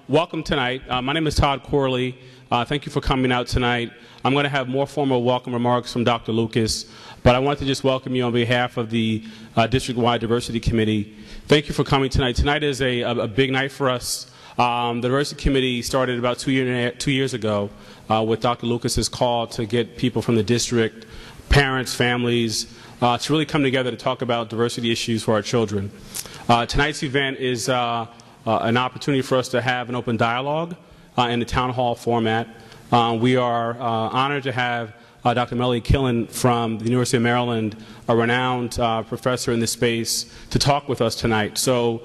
Welcome tonight. My name is Todd Corley. Thank you for coming out tonight. I'm going to have more formal welcome remarks from Dr. Lucas, but I want to just welcome you on behalf of the District-wide Diversity Committee. Thank you for coming tonight. Tonight is a big night for us. The Diversity Committee started about 2 years ago with Dr. Lucas's call to get people from the district, parents, families, to really come together to talk about diversity issues for our children. Tonight's event is an opportunity for us to have an open dialogue in the town hall format. We are honored to have Dr. Melanie Killen from the University of Maryland, a renowned professor in this space, to talk with us tonight. So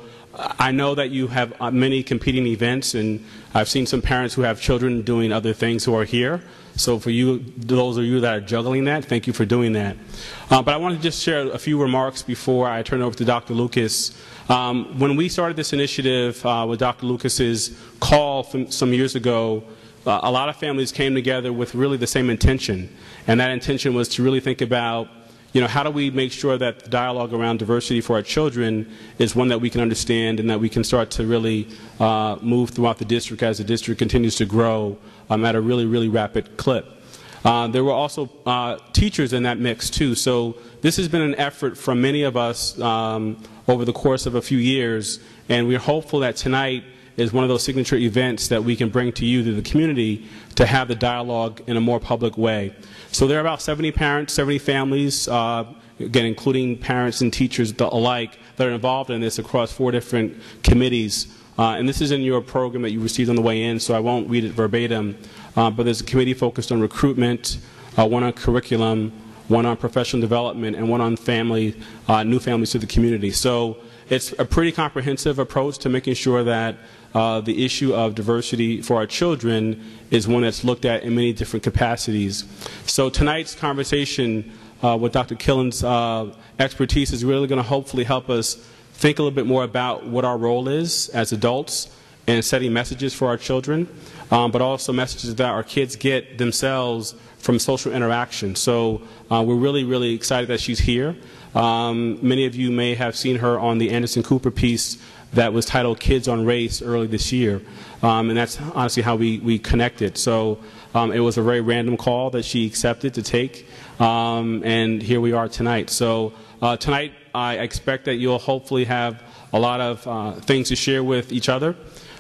I know that you have many competing events, and I've seen some parents who have children doing other things who are here. So for you, those of you that are juggling that, thank you for doing that. But I want to just share a few remarks before I turn it over to Dr. Lucas. When we started this initiative with Dr. Lucas's call from some years ago, a lot of families came together with really the same intention, and that intention was to really think about, how do we make sure that the dialogue around diversity for our children is one that we can understand and that we can start to really move throughout the district as the district continues to grow at a really, really rapid clip. There were also teachers in that mix too, so this has been an effort from many of us over the course of a few years, and we're hopeful that tonight is one of those signature events that we can bring to you, to the community, to have the dialogue in a more public way. So there are about 70 parents, 70 families, again, including parents and teachers alike, that are involved in this across 4 different committees. And this is in your program that you received on the way in, so I won't read it verbatim. But there's a committee focused on recruitment, one on curriculum, one on professional development, and one on family, new families to the community. So it's a pretty comprehensive approach to making sure that the issue of diversity for our children is one that's looked at in many different capacities. So tonight's conversation with Dr. Killen's expertise is really going to hopefully help us think a little bit more about what our role is as adults in setting messages for our children, but also messages that our kids get themselves from social interaction. So we're really, really excited that she's here. Many of you may have seen her on the Anderson Cooper piece that was titled Kids on Race early this year, and that's honestly how we connected. So it was a very random call that she accepted to take, and here we are tonight. So tonight I expect that you'll hopefully have a lot of things to share with each other.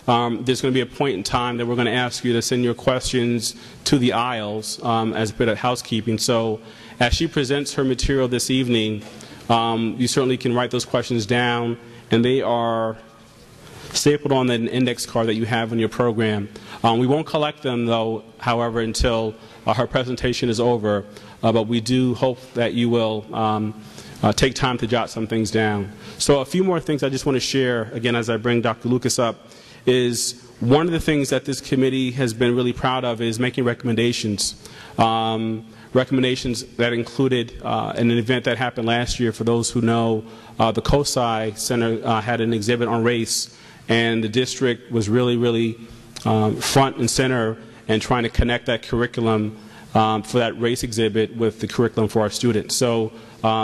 There's going to be a point in time that we're going to ask you to send your questions to the aisles as a bit of housekeeping. So as she presents her material this evening, you certainly can write those questions down, and they are stapled on an index card that you have in your program. We won't collect them, though, however, until her presentation is over, but we do hope that you will take time to jot some things down. So a few more things I just want to share, again, as I bring Dr. Lucas up, is one of the things that this committee has been really proud of is making recommendations. Recommendations that included an event that happened last year. For those who know, the COSI Center had an exhibit on race, and the district was really, really front and center and trying to connect that curriculum for that race exhibit with the curriculum for our students. So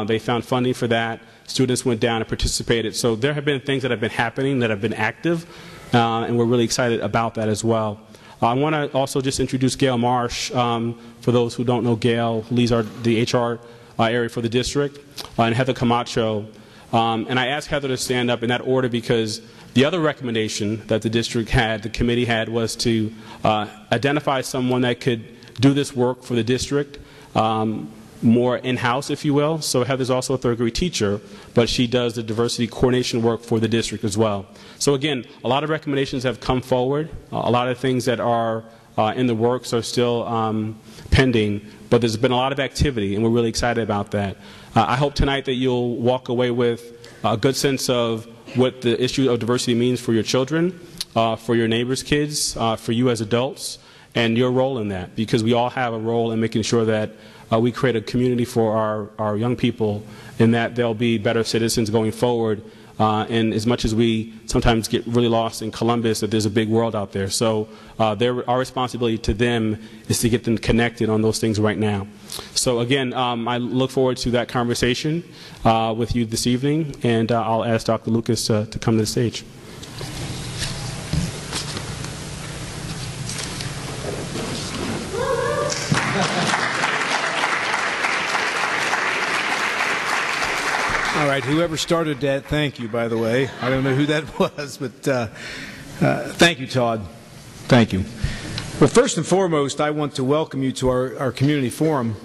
they found funding for that. Students went down and participated. So there have been things that have been happening that have been active, and we're really excited about that as well. I want to also just introduce Gail Marsh. For those who don't know Gail, who leads the HR area for the district, and Heather Camacho. And I asked Heather to stand up in that order because the other recommendation that the district had, the committee had, was to identify someone that could do this work for the district more in-house, if you will. So Heather's also a third-grade teacher, but she does the diversity coordination work for the district as well. So again, a lot of recommendations have come forward. A lot of things that are in the works are still pending, but there's been a lot of activity, and we're really excited about that. I hope tonight that you'll walk away with a good sense of what the issue of diversity means for your children, for your neighbors' kids, for you as adults, and your role in that, because we all have a role in making sure that we create a community for our young people, and that they'll be better citizens going forward. And as much as we sometimes get really lost in Columbus, that there's a big world out there. So our responsibility to them is to get them connected on those things right now. So again, I look forward to that conversation with you this evening, and I'll ask Dr. Lucas to come to the stage. right, whoever started that, thank you, by the way. I don't know who that was, but thank you, Todd. Thank you. Well, first and foremost, I want to welcome you to our community forum.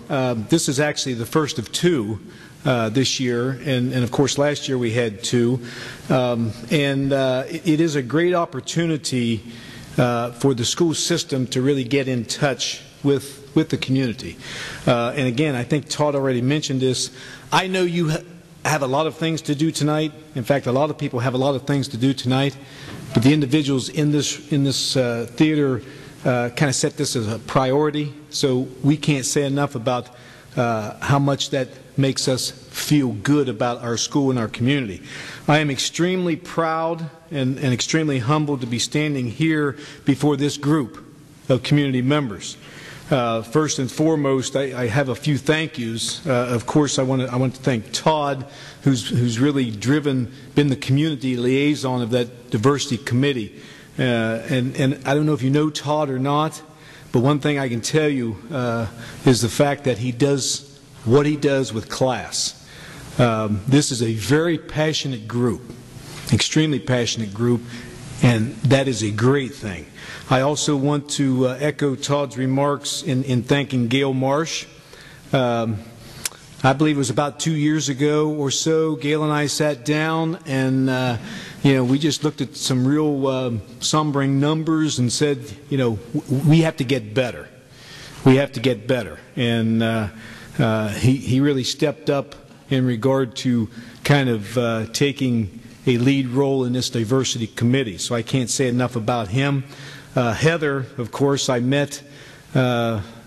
This is actually the first of two this year, and of course last year we had two. It is a great opportunity for the school system to really get in touch with the community. And again, I think Todd already mentioned this. I know you have a lot of things to do tonight. In fact, a lot of people have a lot of things to do tonight. But the individuals in this theater kind of set this as a priority. So we can't say enough about how much that makes us feel good about our school and our community. I am extremely proud and extremely humbled to be standing here before this group of community members. First and foremost, I have a few thank yous. Of course, I want to thank Todd, who's really been the community liaison of that diversity committee. And I don't know if you know Todd or not, but one thing I can tell you is the fact that he does what he does with class. This is a very passionate group, extremely passionate group, and that is a great thing. I also want to echo Todd's remarks in thanking Gail Marsh. I believe it was about 2 years ago or so, Gail and I sat down and we just looked at some real sombering numbers and said, we have to get better. We have to get better. And he really stepped up in regard to kind of taking a lead role in this diversity committee. So I can't say enough about him. Heather, of course, I met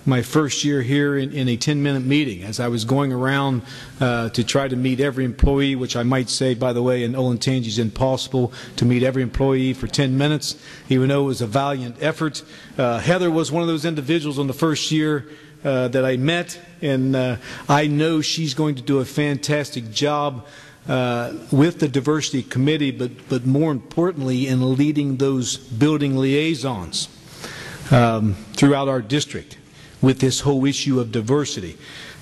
my first year here in a 10-minute meeting as I was going around to try to meet every employee, which I might say, by the way, in Olentangy is impossible to meet every employee for 10 minutes, even though it was a valiant effort. Heather was one of those individuals on the first year that I met, and I know she's going to do a fantastic job with the diversity committee, but more importantly in leading those building liaisons throughout our district with this whole issue of diversity.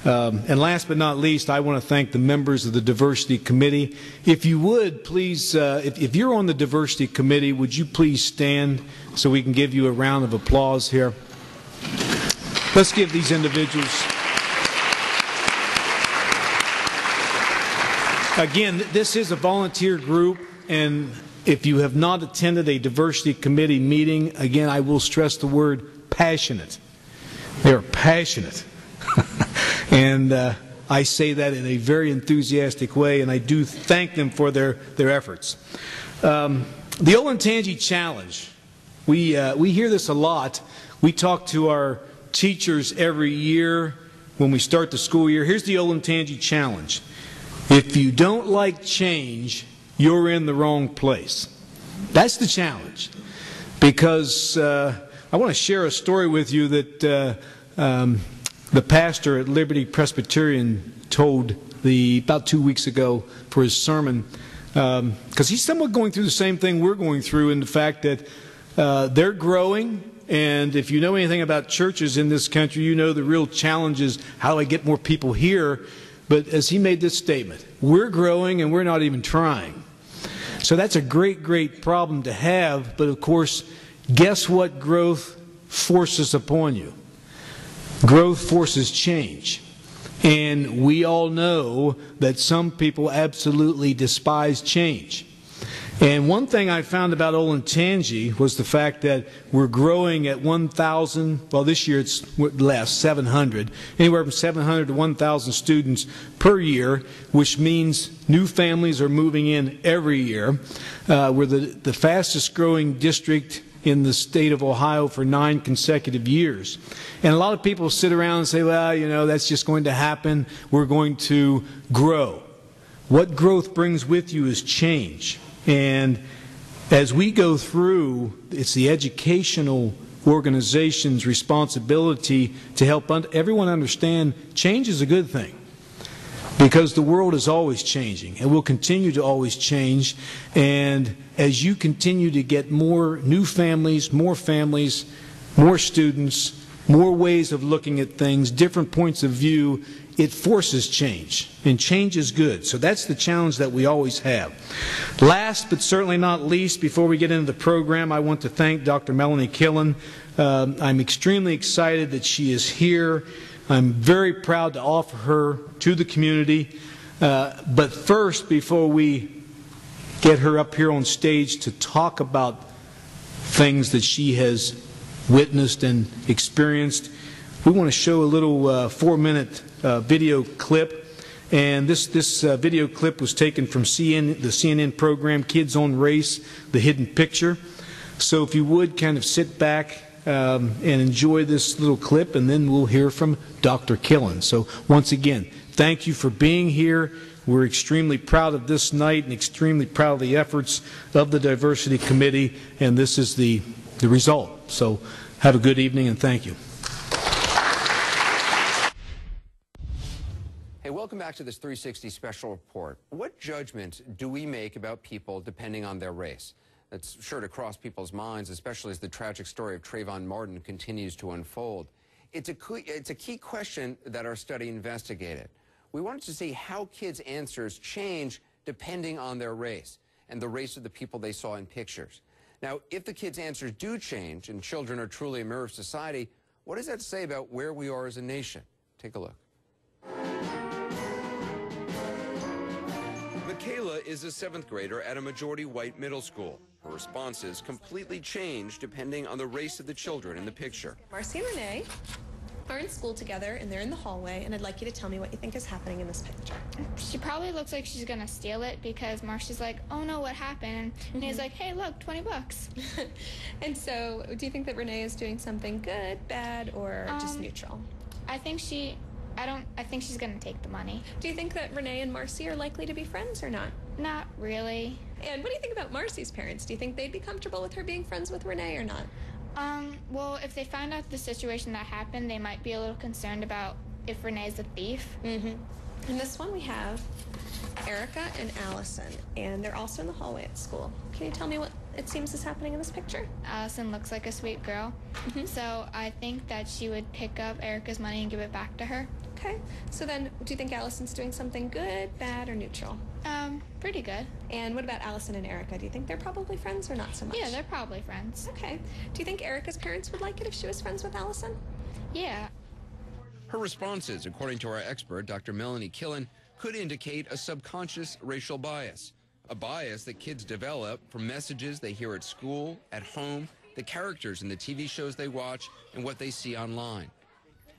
And last but not least, I want to thank the members of the diversity committee. If you would please, if you're on the diversity committee, would you please stand so we can give you a round of applause here? Let's give these individuals. Again, this is a volunteer group, and if you have not attended a diversity committee meeting, again, I will stress the word passionate. They are passionate. And I say that in a very enthusiastic way, and I do thank them for their efforts. The Olentangy Challenge, we hear this a lot. We talk to our teachers every year when we start the school year. Here's the Olentangy Challenge. If you don't like change, you're in the wrong place. That's the challenge. Because I want to share a story with you that the pastor at Liberty Presbyterian told about 2 weeks ago for his sermon, because he's somewhat going through the same thing we're going through in the fact that they're growing. And if you know anything about churches in this country, you know the real challenge is how do I get more people here? But as he made this statement, we're growing and we're not even trying. So that's a great, great problem to have. But of course, guess what growth forces upon you? Growth forces change. And we all know that some people absolutely despise change. And one thing I found about Olentangy was the fact that we're growing at 1,000, well this year it's less, 700, anywhere from 700 to 1,000 students per year, which means new families are moving in every year. We're the fastest growing district in the state of Ohio for 9 consecutive years. And a lot of people sit around and say, well, that's just going to happen. We're going to grow. What growth brings with you is change. And as we go through, it's the educational organization's responsibility to help everyone understand change is a good thing. Because the world is always changing and will continue to always change. And as you continue to get more new families, more students, more ways of looking at things, different points of view, it forces change, and change is good. So that's the challenge that we always have. Last but certainly not least, before we get into the program, I want to thank Dr. Melanie Killen. I'm extremely excited that she is here. I'm very proud to offer her to the community. But first, before we get her up here on stage to talk about things that she has witnessed and experienced, we want to show a little 4-minute video clip. And this video clip was taken from the CNN program Kids on Race, The Hidden Picture. So if you would kind of sit back and enjoy this little clip, and then we'll hear from Dr. Killen. So once again, thank you for being here. We're extremely proud of this night and extremely proud of the efforts of the Diversity Committee, and this is the result. So have a good evening, and thank you. Hey, welcome back to this 360 special report. What judgment do we make about people depending on their race? That's sure to cross people's minds, especially as the tragic story of Trayvon Martin continues to unfold. It's a key question that our study investigated. We wanted to see how kids' answers change depending on their race and the race of the people they saw in pictures. Now, if the kids' answers do change and children are truly a mirror of society, what does that say about where we are as a nation? Take a look. Michaela is a 7th grader at a majority white middle school. Her responses completely change depending on the race of the children in the picture. Marcy and Renee are in school together, and they're in the hallway, and I'd like you to tell me what you think is happening in this picture. She probably looks like she's gonna steal it because Marcy's like, oh no, what happened? And he's like, hey, look, 20 bucks. And so, do you think that Renee is doing something good, bad, or just neutral? I think she's gonna take the money. Do you think that Renee and Marcy are likely to be friends or not? Not really. And what do you think about Marcy's parents? Do you think they'd be comfortable with her being friends with Renee or not? Well, if they found out the situation that happened, they might be a little concerned about if Renee's a thief. In this one we have Erica and Allison, and they're also in the hallway at school. Can you tell me what it seems is happening in this picture? Allison looks like a sweet girl, so I think that she would pick up Erica's money and give it back to her. Okay, so then do you think Allison's doing something good, bad, or neutral? Pretty good. And what about Allison and Erica? Do you think they're probably friends or not so much? Yeah, they're probably friends. Okay. Do you think Erica's parents would like it if she was friends with Allison? Yeah. Her responses, according to our expert, Dr. Melanie Killen, could indicate a subconscious racial bias, a bias that kids develop from messages they hear at school, at home, the characters in the TV shows they watch, and what they see online.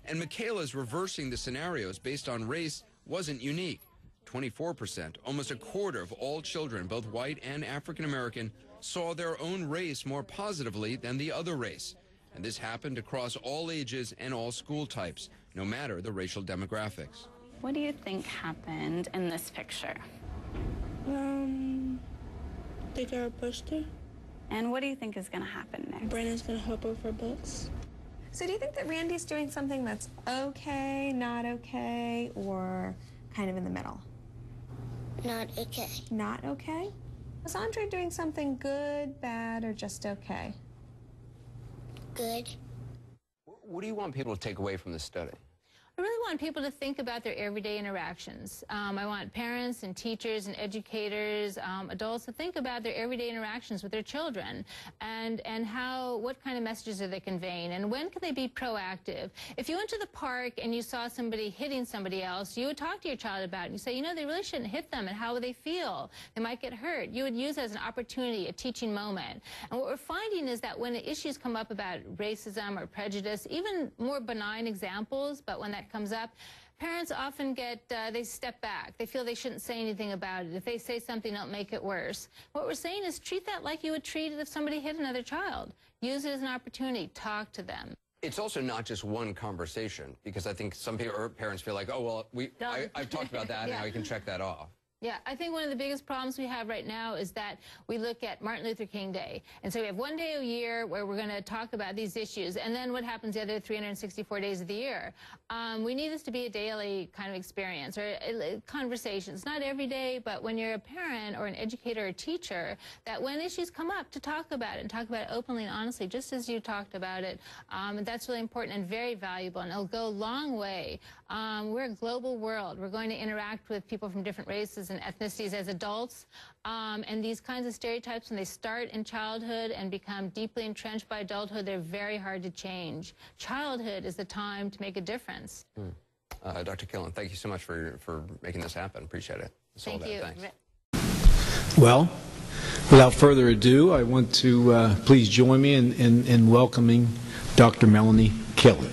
And Michaela's reversing the scenarios based on race wasn't unique. 24%, almost a quarter of all children, both white and African American, saw their own race more positively than the other race. And this happened across all ages and all school types, no matter the racial demographics. What do you think happened in this picture? They got busted. And what do you think is going to happen next? Brandon's going to help her for books. So do you think that Randy's doing something that's okay, not okay, or kind of in the middle? Not okay. Not okay? Is Andre doing something good, bad, or just okay? Good. What do you want people to take away from this study? I really want people to think about their everyday interactions. I want parents and teachers and educators, adults to think about their everyday interactions with their children and what kind of messages are they conveying and when can they be proactive. If you went to the park and you saw somebody hitting somebody else, you would talk to your child about it and you say, you know, they really shouldn't hit them and how would they feel? They might get hurt. You would use it as an opportunity, a teaching moment. And what we're finding is that when issues come up about racism or prejudice, even more benign examples, but when that comes up, parents often they step back. They feel they shouldn't say anything about it. If they say something, it'll make it worse. What we're saying is treat that like you would treat it if somebody hit another child. Use it as an opportunity. Talk to them. It's also not just one conversation, because I think some people or parents feel like, oh, well, I've talked about that, Yeah. now we can check that off. Yeah, I think one of the biggest problems we have right now is that we look at Martin Luther King Day. And so we have one day a year where we're going to talk about these issues. And then what happens the other 364 days of the year? We need this to be a daily kind of experience or conversations. Not every day, but when you're a parent or an educator or teacher, that when issues come up, to talk about it and talk about it openly and honestly, just as you talked about it. That's really important and very valuable, and it'll go a long way. We're a global world. We're going to interact with people from different races and ethnicities as adults, and these kinds of stereotypes, when they start in childhood and become deeply entrenched by adulthood, they're very hard to change. Childhood is the time to make a difference. Dr. Killen, thank you so much for making this happen. Appreciate it. Thank you. Thanks. Well, without further ado, I want to please join me in welcoming Dr. Melanie Killen.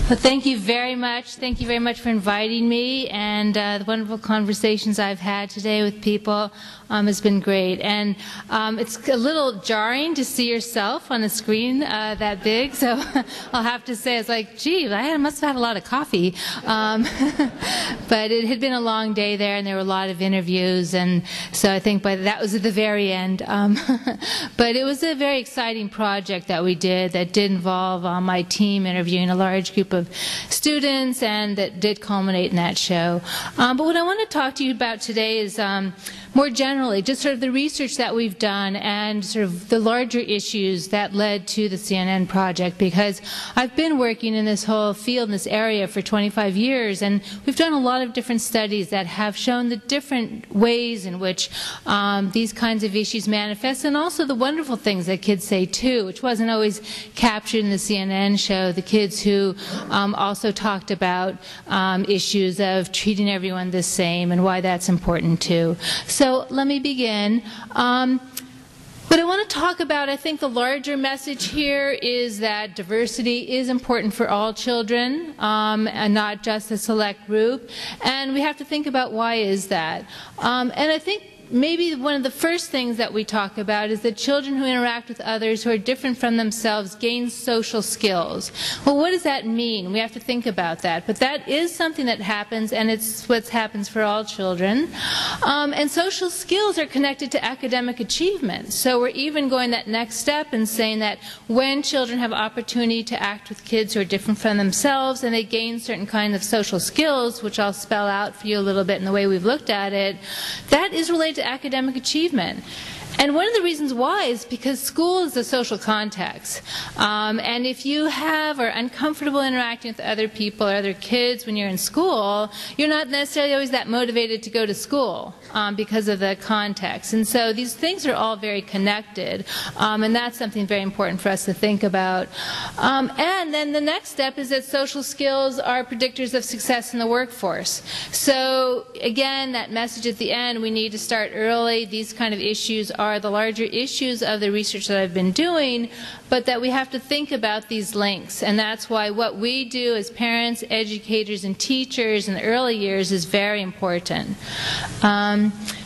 Well, thank you very much. Thank you very much for inviting me, and the wonderful conversations I've had today with people has been great. And it's a little jarring to see yourself on a screen that big, so I'll have to say, it's like, gee, I must have had a lot of coffee. But it had been a long day there, and there were a lot of interviews, and so I think that was at the very end. But it was a very exciting project that we did that did involve my team interviewing a large group of students, and that did culminate in that show. But what I want to talk to you about today is more generally, just sort of the research that we've done and sort of the larger issues that led to the CNN project, because I've been working in this whole field, in this area, for 25 years, and we've done a lot of different studies that have shown the different ways in which these kinds of issues manifest, and also the wonderful things that kids say too, which wasn't always captured in the CNN show, the kids who also talked about issues of treating everyone the same and why that's important too. So let me begin. What I want to talk about, I think the larger message here is that diversity is important for all children, and not just a select group. And we have to think about why is that. And I think maybe one of the first things that we talk about is that children who interact with others who are different from themselves gain social skills. Well, what does that mean? We have to think about that. But that is something that happens, and it's what happens for all children. And social skills are connected to academic achievement. So we're even going that next step and saying that when children have opportunity to act with kids who are different from themselves and they gain certain kinds of social skills, which I'll spell out for you a little bit in the way we've looked at it, that is related to academic achievement. And one of the reasons why is because school is a social context. And if you have or uncomfortable interacting with other people or other kids when you're in school, you're not necessarily always that motivated to go to school because of the context. And so these things are all very connected. And that's something very important for us to think about. And then the next step is that social skills are predictors of success in the workforce. So again, that message at the end, we need to start early. These kind of issues are the larger issues of the research that I've been doing, but that we have to think about these links. And that's why what we do as parents, educators, and teachers in the early years is very important.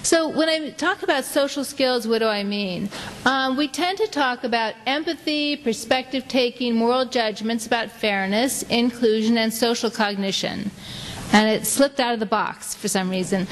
So when I talk about social skills, what do I mean? We tend to talk about empathy, perspective taking, moral judgments about fairness, inclusion, and social cognition. And it slipped out of the box for some reason.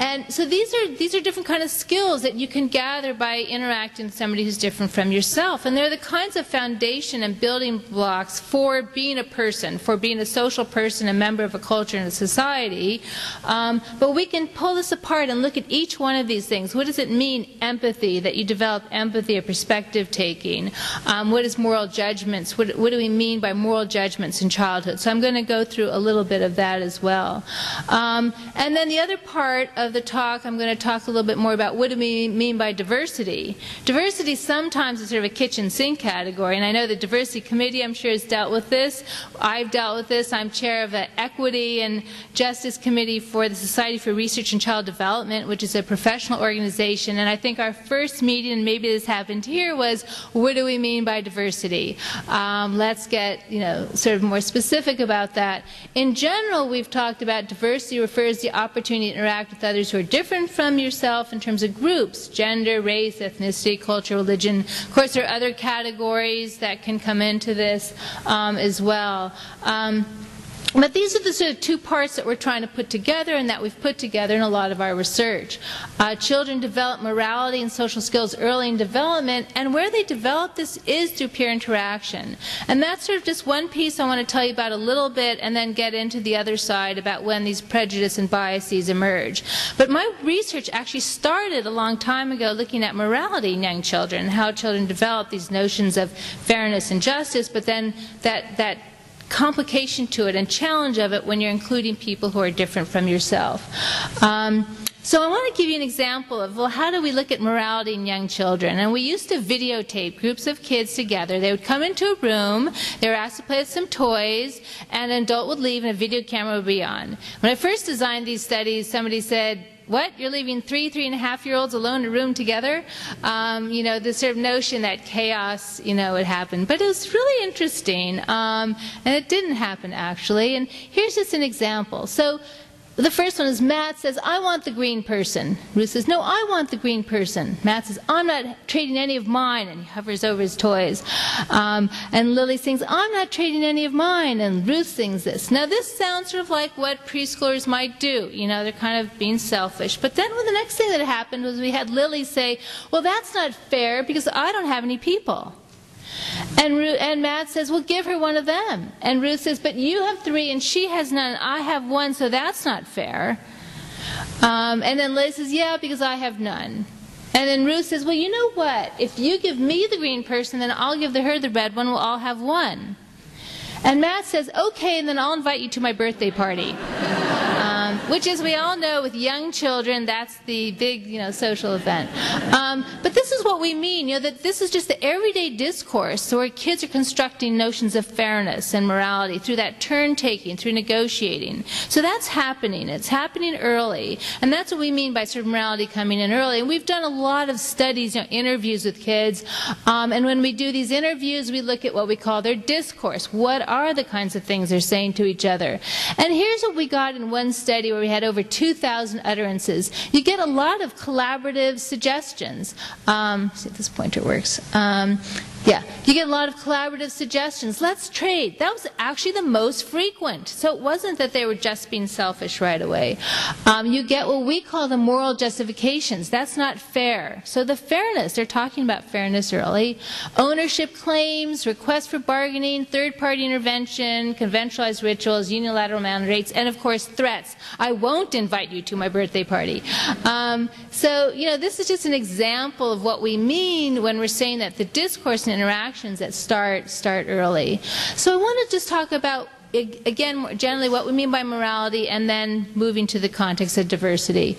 And so these are different kind of skills that you can gather by interacting with somebody who's different from yourself. And they're the kinds of foundation and building blocks for being a person, for being a social person, a member of a culture and a society. But we can pull this apart and look at each one of these things. What does it mean, empathy, that you develop empathy or perspective taking? What is moral judgments? What do we mean by moral judgments in childhood? So I'm going to go through a little bit of that as well. And then the other part of the talk, I'm going to talk a little bit more about what do we mean by diversity. Diversity sometimes is sort of a kitchen sink category, and I know the diversity committee, I'm sure, has dealt with this. I've dealt with this. I'm chair of the Equity and Justice Committee for the Society for Research and Child Development, which is a professional organization, and I think our first meeting, and maybe this happened here, was what do we mean by diversity? Let's get sort of more specific about that. In general, now we've talked about diversity refers to the opportunity to interact with others who are different from yourself in terms of groups, gender, race, ethnicity, culture, religion. Of course, there are other categories that can come into this as well. But these are the sort of two parts that we're trying to put together and that we've put together in a lot of our research. Children develop morality and social skills early in development, and where they develop this is through peer interaction. And that's sort of just one piece I want to tell you about a little bit and then get into the other side about when these prejudice and biases emerge. But my research actually started a long time ago looking at morality in young children, how children develop these notions of fairness and justice, but then that complication to it and challenge of it when you're including people who are different from yourself. So I want to give you an example of, well, how do we look at morality in young children? And we used to videotape groups of kids together. They would come into a room, they were asked to play with some toys, and an adult would leave and a video camera would be on. When I first designed these studies, somebody said, what? You're leaving 3.5-year-olds alone in a room together? You know, this sort of notion that chaos, you know, would happen. But it was really interesting, and it didn't happen, actually. And here's just an example. So the first one is Matt says, I want the green person. Ruth says, no, I want the green person. Matt says, I'm not trading any of mine, and he hovers over his toys. And Lily sings, I'm not trading any of mine, and Ruth sings this. Now this sounds sort of like what preschoolers might do. You know, they're kind of being selfish. But then the next thing that happened was we had Lily say, well, that's not fair because I don't have any people. And Matt says, well, give her one of them. And Ruth says, but you have 3 and she has none. I have 1, so that's not fair. And then Liz says, yeah, because I have none. And then Ruth says, well, you know what? If you give me the green person, then I'll give her the red one. We'll all have 1. And Matt says, okay, and then I'll invite you to my birthday party. Which, as we all know, with young children, that's the big, you know, social event. But this is what we mean, you know, that this is just the everyday discourse, so where kids are constructing notions of fairness and morality through that turn-taking, through negotiating. So that's happening. It's happening early. And that's what we mean by sort of morality coming in early. And we've done a lot of studies, you know, interviews with kids. And when we do these interviews, we look at what we call their discourse. What are the kinds of things they're saying to each other? And here's what we got in one study where we had over 2,000 utterances. You get a lot of collaborative suggestions. See if this pointer works. Yeah, you get a lot of collaborative suggestions. Let's trade. That was actually the most frequent. So it wasn't that they were just being selfish right away. You get what we call the moral justifications. That's not fair. So the fairness, they're talking about fairness early. Ownership claims, requests for bargaining, third-party intervention, conventionalized rituals, unilateral mandates, and of course threats. I won't invite you to my birthday party. So, you know, this is just an example of what we mean when we're saying that the discourse and interactions that start early. So I want to just talk about, again, more generally what we mean by morality and then moving to the context of diversity.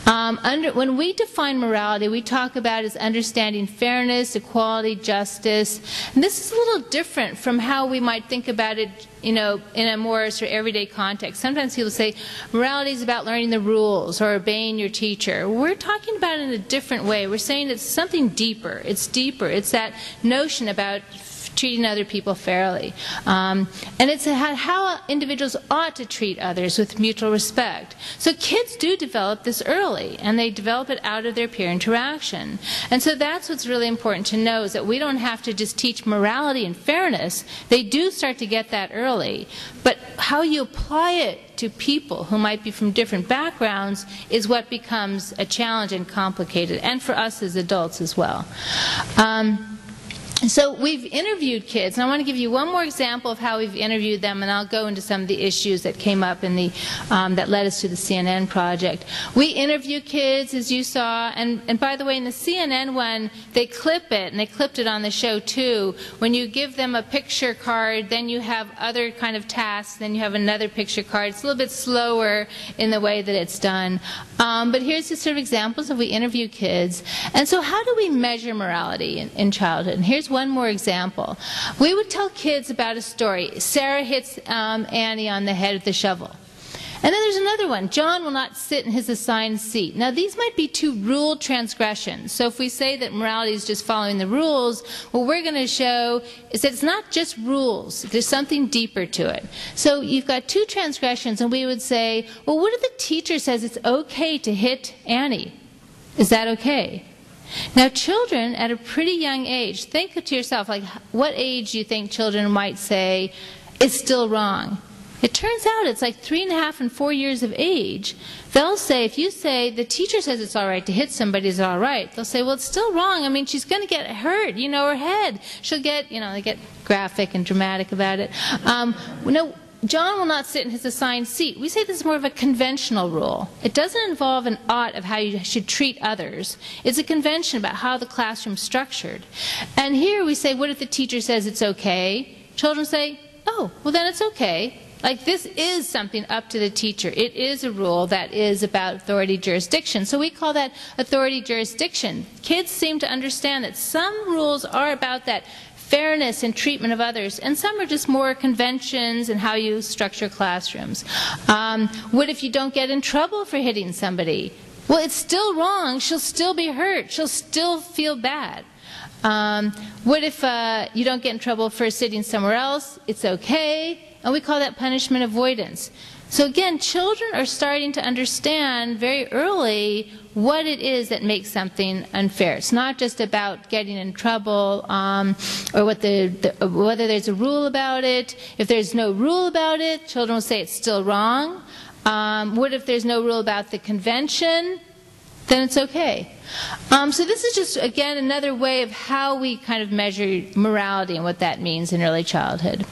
When we define morality, we talk about as understanding fairness, equality, justice. And this is a little different from how we might think about it, you know, in a more sort of everyday context. Sometimes people say morality is about learning the rules or obeying your teacher. We're talking about it in a different way. We're saying it's something deeper. It's deeper. It's that notion about treating other people fairly. And it's how individuals ought to treat others with mutual respect. So kids do develop this early, and they develop it out of their peer interaction. And so that's what's really important to know, is that we don't have to just teach morality and fairness. They do start to get that early. But how you apply it to people who might be from different backgrounds is what becomes a challenge and complicated, and for us as adults as well. So we've interviewed kids, and I want to give you one more example of how we've interviewed them, and I'll go into some of the issues that came up in the that led us to the CNN project. We interview kids, as you saw, and by the way, in the CNN one, they clip it, and they clipped it on the show too. When you give them a picture card, then you have other kind of tasks, then you have another picture card. It's a little bit slower in the way that it's done. But here's the sort of examples of we interview kids. And so how do we measure morality in childhood? And here's one more example. We would tell kids about a story. Sarah hits Annie on the head with a shovel. And then there's another one. John will not sit in his assigned seat. Now, these might be two rule transgressions. So if we say that morality is just following the rules, what we're going to show is that it's not just rules. There's something deeper to it. So you've got two transgressions, and we would say, well, what if the teacher says it's okay to hit Annie? Is that okay? Now, children at a pretty young age, think to yourself, like, what age do you think children might say, it's still wrong? It turns out it's like 3.5 and 4 years of age. They'll say, if you say, the teacher says it's all right to hit somebody, is all right, they'll say, well, it's still wrong. I mean, she's going to get hurt, you know, her head. She'll get, you know, they get graphic and dramatic about it. No, John will not sit in his assigned seat. We say this is more of a conventional rule. It doesn't involve an ought of how you should treat others. It's a convention about how the classroom's structured. And here we say, what if the teacher says it's okay? Children say, oh, well, then it's okay. Like, this is something up to the teacher. It is a rule that is about authority jurisdiction. So we call that authority jurisdiction. Kids seem to understand that some rules are about that fairness and treatment of others, and some are just more conventions and how you structure classrooms. What if you don't get in trouble for hitting somebody? Well, it's still wrong. She'll still be hurt. She'll still feel bad. What if you don't get in trouble for sitting somewhere else? It's okay. And we call that punishment avoidance. So again, children are starting to understand very early what it is that makes something unfair. It's not just about getting in trouble or whether there's a rule about it. If there's no rule about it, children will say it's still wrong. What if there's no rule about the convention? Then it's okay. So this is just, again, another way of how we kind of measure morality and what that means in early childhood.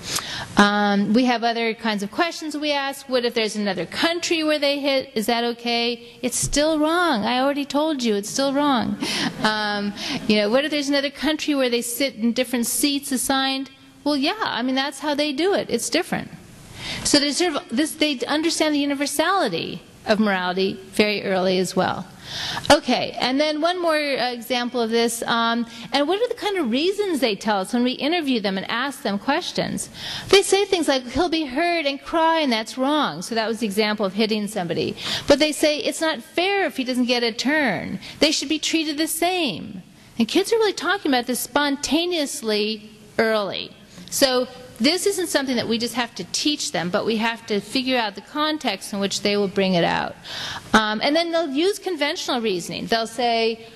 We have other kinds of questions we ask. What if there's another country where they hit? Is that okay? It's still wrong. I already told you, it's still wrong. You know, what if there's another country where they sit in different seats assigned? Well, yeah, I mean, that's how they do it. It's different. So there's sort of this, they understand the universality of morality very early as well. Okay, and then one more example of this, and what are the kind of reasons they tell us when we interview them and ask them questions? They say things like, he'll be hurt and cry, and that's wrong. So that was the example of hitting somebody. But they say, it's not fair if he doesn't get a turn. They should be treated the same. And kids are really talking about this spontaneously early. So this isn't something that we just have to teach them, but we have to figure out the context in which they will bring it out. And then they'll use conventional reasoning. They'll say,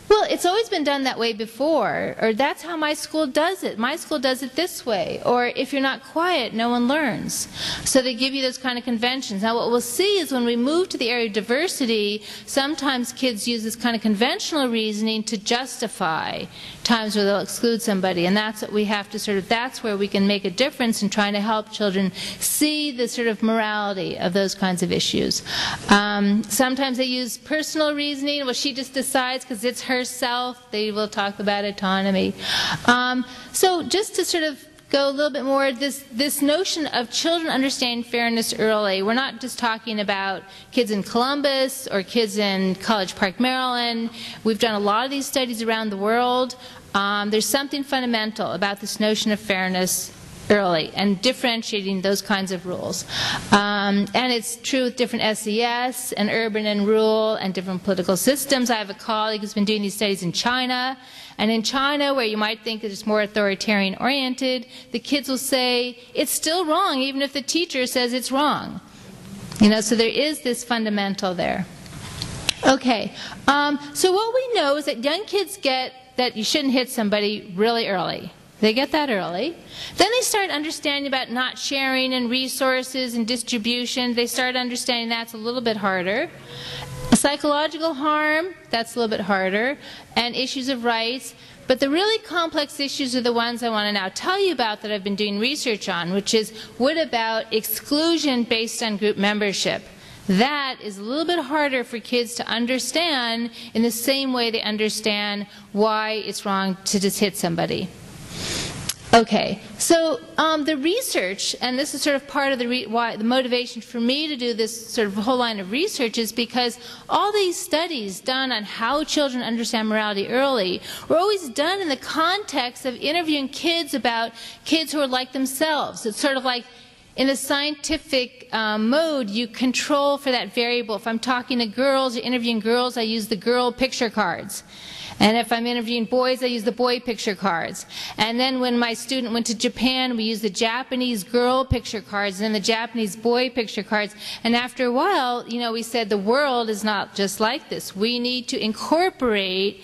well, it's always been done that way before, or that's how my school does it. My school does it this way. Or if you're not quiet, no one learns. So they give you those kind of conventions. Now what we'll see is when we move to the area of diversity, sometimes kids use this kind of conventional reasoning to justify times where they'll exclude somebody. And that's what we have to sort of, that's where we can make a difference in trying to help children see the sort of morality of those kinds of issues. Sometimes they use personal reasoning. Well, she just decides because it's herself. They will talk about autonomy. So just to sort of go a little bit more, this notion of children understanding fairness early. We're not just talking about kids in Columbus or kids in College Park, Maryland. We've done a lot of these studies around the world. There's something fundamental about this notion of fairness early and differentiating those kinds of rules. And it's true with different SES and urban and rural and different political systems. I have a colleague who's been doing these studies in China. And in China, where you might think it's more authoritarian oriented, the kids will say, it's still wrong, even if the teacher says it's wrong. You know, so there is this fundamental there. Okay, so what we know is that young kids get that you shouldn't hit somebody really early. They get that early. Then they start understanding about not sharing and resources and distribution. They start understanding that's a little bit harder. Psychological harm, that's a little bit harder, and issues of rights. But the really complex issues are the ones I want to now tell you about that I've been doing research on, which is what about exclusion based on group membership? That is a little bit harder for kids to understand in the same way they understand why it's wrong to just hit somebody. Okay, so the research, and this is sort of part of the motivation for me to do this sort of whole line of research, is because all these studies done on how children understand morality early were always done in the context of interviewing kids about kids who are like themselves. It's sort of like, in a scientific mode, you control for that variable. If I'm talking to girls or interviewing girls, I use the girl picture cards. And if I'm interviewing boys, I use the boy picture cards. And then when my student went to Japan, we used the Japanese girl picture cards and then the Japanese boy picture cards. And after a while, you know, we said the world is not just like this. We need to incorporate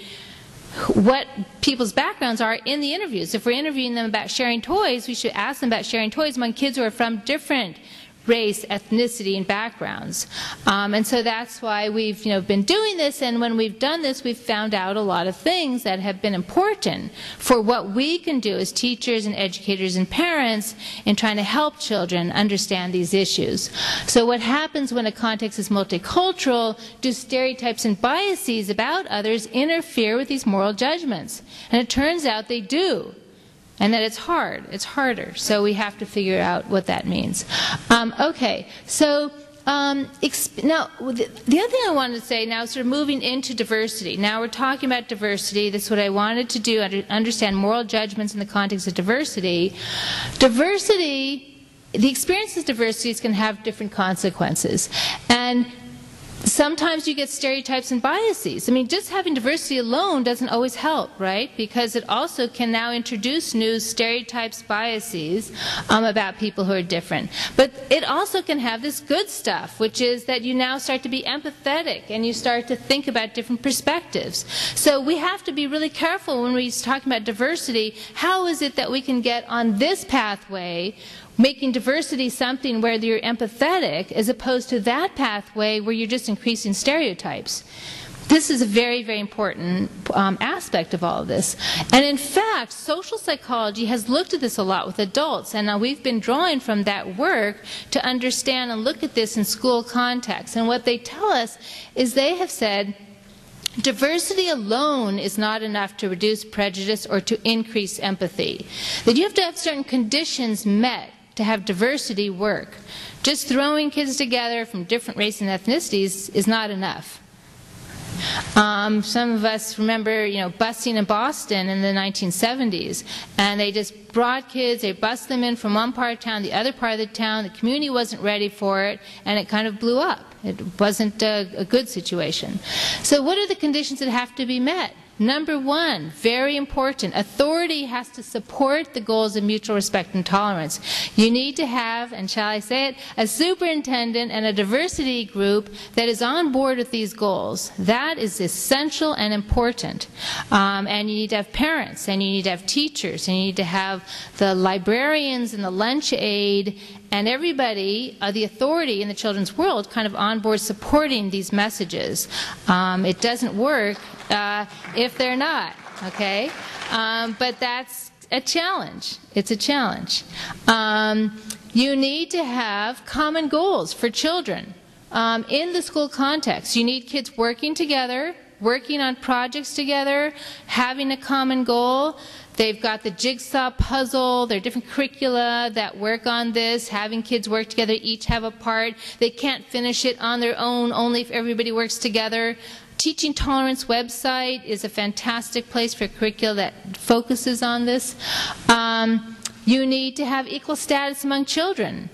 what people's backgrounds are in the interviews. If we're interviewing them about sharing toys, we should ask them about sharing toys among kids who are from different race, ethnicity, and backgrounds. And so that's why we've been doing this, and when we've done this, we've found out a lot of things that have been important for what we can do as teachers and educators and parents in trying to help children understand these issues. So what happens when a context is multicultural? Do stereotypes and biases about others interfere with these moral judgments? And it turns out they do. And that it's harder. So we have to figure out what that means. Okay, so now the other thing I wanted to say now, sort of moving into diversity. Now we're talking about diversity. That's what I wanted to do, understand moral judgments in the context of diversity. Diversity, the experience of diversity is going to have different consequences. And sometimes you get stereotypes and biases. I mean, just having diversity alone doesn't always help, right? Because it also can now introduce new stereotypes, biases about people who are different. But it also can have this good stuff, which is that you now start to be empathetic and you start to think about different perspectives. So we have to be really careful when we're talking about diversity. How is it that we can get on this pathway making diversity something where you're empathetic as opposed to that pathway where you're just increasing stereotypes? This is a very, very important aspect of all of this. And in fact, social psychology has looked at this a lot with adults, and now we've been drawing from that work to understand and look at this in school context. And what they tell us is they have said diversity alone is not enough to reduce prejudice or to increase empathy. That you have to have certain conditions met to have diversity work. Just throwing kids together from different races and ethnicities is not enough. Some of us remember, busing in Boston in the 1970s, and they just brought kids, they bussed them in from one part of town, the other part of the town, the community wasn't ready for it, and it kind of blew up. It wasn't a good situation. So what are the conditions that have to be met? Number one, very important, authority has to support the goals of mutual respect and tolerance. You need to have, and shall I say it, a superintendent and a diversity group that is on board with these goals. That is essential and important. And you need to have parents, and you need to have teachers, and you need to have the librarians and the lunch aide and everybody, the authority in the children's world, kind of on board supporting these messages. It doesn't work if they're not, okay? But that's a challenge. It's a challenge. You need to have common goals for children in the school context. You need kids working together, working on projects together, having a common goal. They've got the jigsaw puzzle, there are different curricula that work on this, having kids work together, each have a part. They can't finish it on their own, only if everybody works together. Teaching Tolerance website is a fantastic place for curricula that focuses on this. You need to have equal status among children.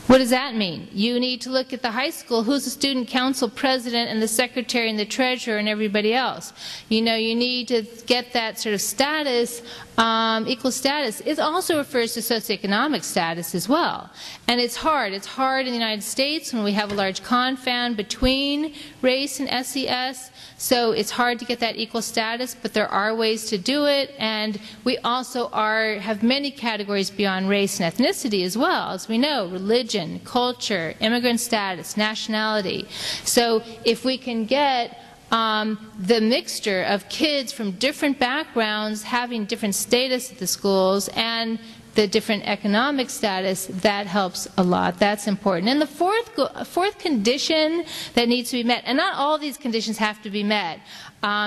What does that mean? You need to look at the high school, who's the student council president and the secretary and the treasurer and everybody else. You need to get that sort of status, equal status. It also refers to socioeconomic status as well. And it's hard. It's hard in the United States when we have a large confound between race and SES. So it's hard to get that equal status, but there are ways to do it. And we also have many categories beyond race and ethnicity as well. As we know, religion, culture, immigrant status, nationality. So if we can get the mixture of kids from different backgrounds having different status at the schools and the different economic status, that helps a lot. That's important. And the fourth condition that needs to be met, and not all these conditions have to be met.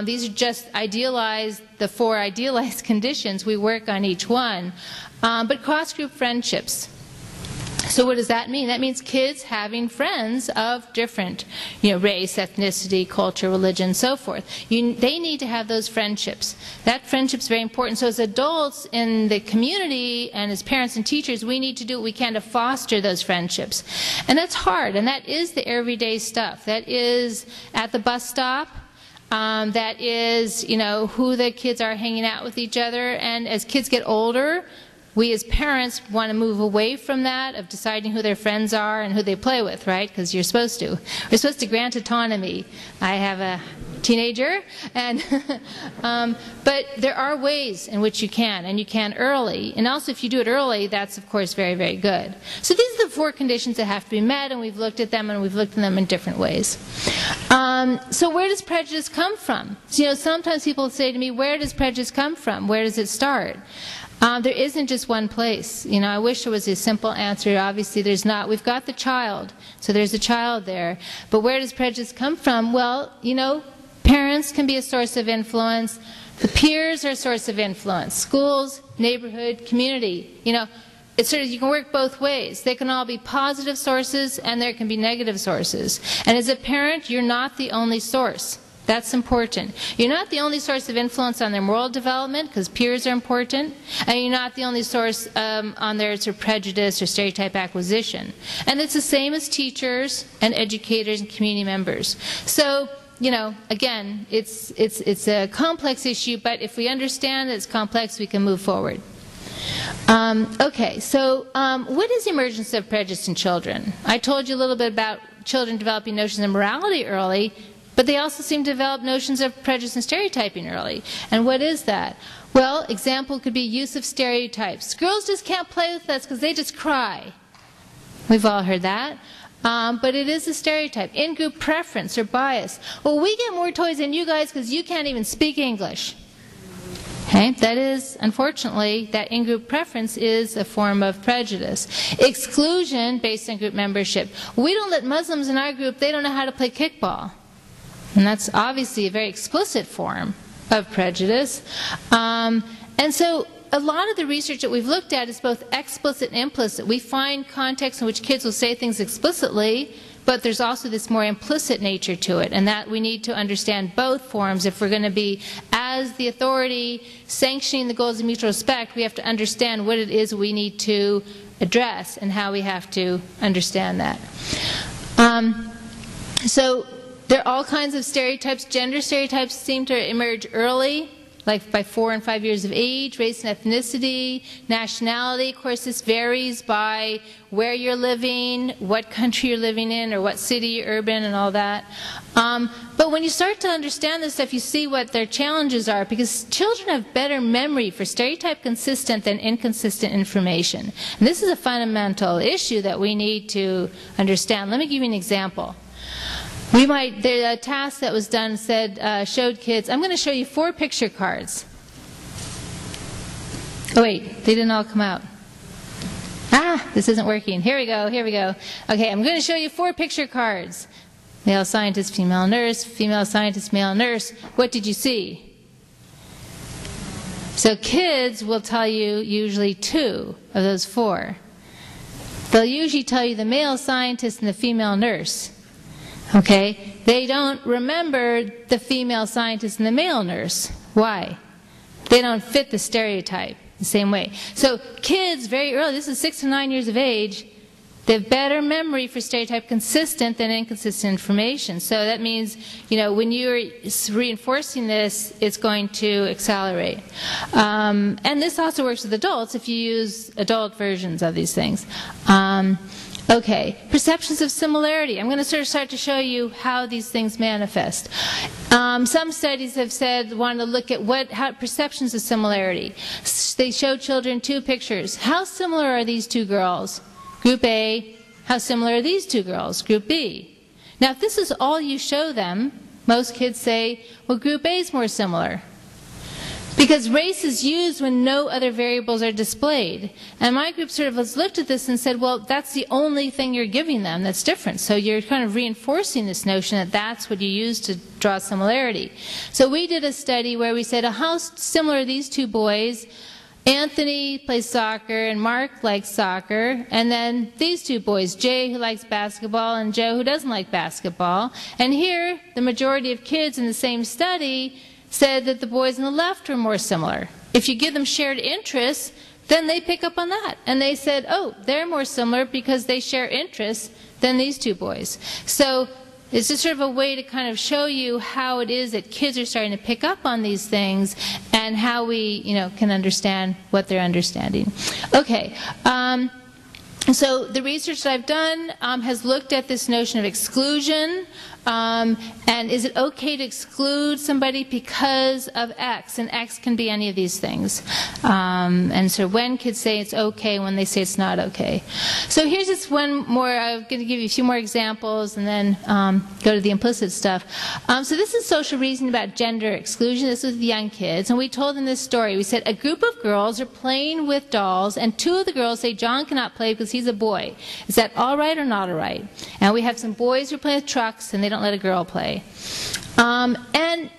These are just the 4 idealized conditions. We work on each one. But cross-group friendships. So what does that mean? That means kids having friends of different, race, ethnicity, culture, religion, so forth. They need to have those friendships. That friendship's very important. So as adults in the community and as parents and teachers, we need to do what we can to foster those friendships. And that's hard, and that is the everyday stuff. That is at the bus stop. That is, who the kids are hanging out with each other. And as kids get older, we as parents want to move away from that, of deciding who their friends are and who they play with, right? Because you're supposed to. We're supposed to grant autonomy. I have a teenager, and but there are ways in which you can, and you can early. And also, if you do it early, that's, of course, very, very good. So these are the 4 conditions that have to be met, and we've looked at them, and we've looked at them in different ways. So where does prejudice come from? So, sometimes people say to me, where does prejudice come from? Where does it start? There isn't just one place. I wish there was a simple answer. Obviously, there's not. We've got the child, so there's a child there. But where does prejudice come from? Well, parents can be a source of influence. The peers are a source of influence. Schools, neighborhood, community. It's sort of, you can work both ways. They can all be positive sources, and there can be negative sources. And as a parent, you're not the only source. That's important. You're not the only source of influence on their moral development, because peers are important, and you're not the only source on their sort of prejudice or stereotype acquisition. And it's the same as teachers and educators and community members. So, again, it's a complex issue, but if we understand that it's complex, we can move forward. Okay, so what is the emergence of prejudice in children? I told you a little bit about children developing notions of morality early, but they also seem to develop notions of prejudice and stereotyping early. And what is that? Well, example could be use of stereotypes. Girls just can't play with us because they just cry. We've all heard that. But it is a stereotype. In-group preference or bias. Well, we get more toys than you guys because you can't even speak English. Okay? That is, unfortunately, that in-group preference is a form of prejudice. Exclusion based on group membership. We don't let Muslims in our group, they don't know how to play kickball. And that's obviously a very explicit form of prejudice. And so a lot of the research that we've looked at is both explicit and implicit. We find contexts in which kids will say things explicitly, but there's also this more implicit nature to it, and that we need to understand both forms if we're going to be, as the authority sanctioning the goals of mutual respect, we have to understand what it is we need to address and how we have to understand that. So there are all kinds of stereotypes. Gender stereotypes seem to emerge early, like by 4 and 5 years of age. Race and ethnicity, nationality. Of course, this varies by where you're living, what country you're living in, or what city, urban, and all that. But when you start to understand this stuff, you see what their challenges are, because children have better memory for stereotype consistent than inconsistent information. And this is a fundamental issue that we need to understand. Let me give you an example. The task that was done showed kids, I'm going to show you 4 picture cards. Oh wait, they didn't all come out. This isn't working. Here we go, here we go. Okay, I'm going to show you 4 picture cards. Male scientist, female nurse, female scientist, male nurse. What did you see? So kids will tell you usually 2 of those 4. They'll usually tell you the male scientist and the female nurse. Okay? They don't remember the female scientist and the male nurse. Why? They don't fit the stereotype the same way. So kids very early, this is 6 to 9 years of age, they have better memory for stereotype consistent than inconsistent information. So that means, when you're reinforcing this, it's going to accelerate. And this also works with adults if you use adult versions of these things. Okay, perceptions of similarity. I'm going to sort of start to show you how these things manifest. Some studies have wanted to look at how perceptions of similarity. They show children 2 pictures. How similar are these 2 girls? Group A. How similar are these 2 girls? Group B. Now, if this is all you show them, most kids say, well, Group A is more similar. Because race is used when no other variables are displayed. And my group sort of has looked at this and said, well, that's the only thing you're giving them that's different. So you're kind of reinforcing this notion that that's what you use to draw similarity. So we did a study where we said, how similar are these 2 boys? Anthony plays soccer and Mark likes soccer, and then these two boys, Jay who likes basketball and Joe who doesn't like basketball. And here, the majority of kids in the same study said that the boys on the left were more similar. If you give them shared interests, then they pick up on that. And they said, oh, they're more similar because they share interests than these two boys. So it's just sort of a way to kind of show you how it is that kids are starting to pick up on these things and how we, can understand what they're understanding. Okay. So the research that I've done has looked at this notion of exclusion. And is it okay to exclude somebody because of X? And X can be any of these things. And so when kids say it's okay, when they say it's not okay. So here's just one more. I'm going to give you a few more examples and then go to the implicit stuff. So this is social reasoning about gender exclusion. This was the young kids. And we told them this story. We said a group of girls are playing with dolls, and two of the girls say John cannot play because he's a boy. Is that all right or not all right? And we have some boys who are playing with trucks, and they don't let a girl play. And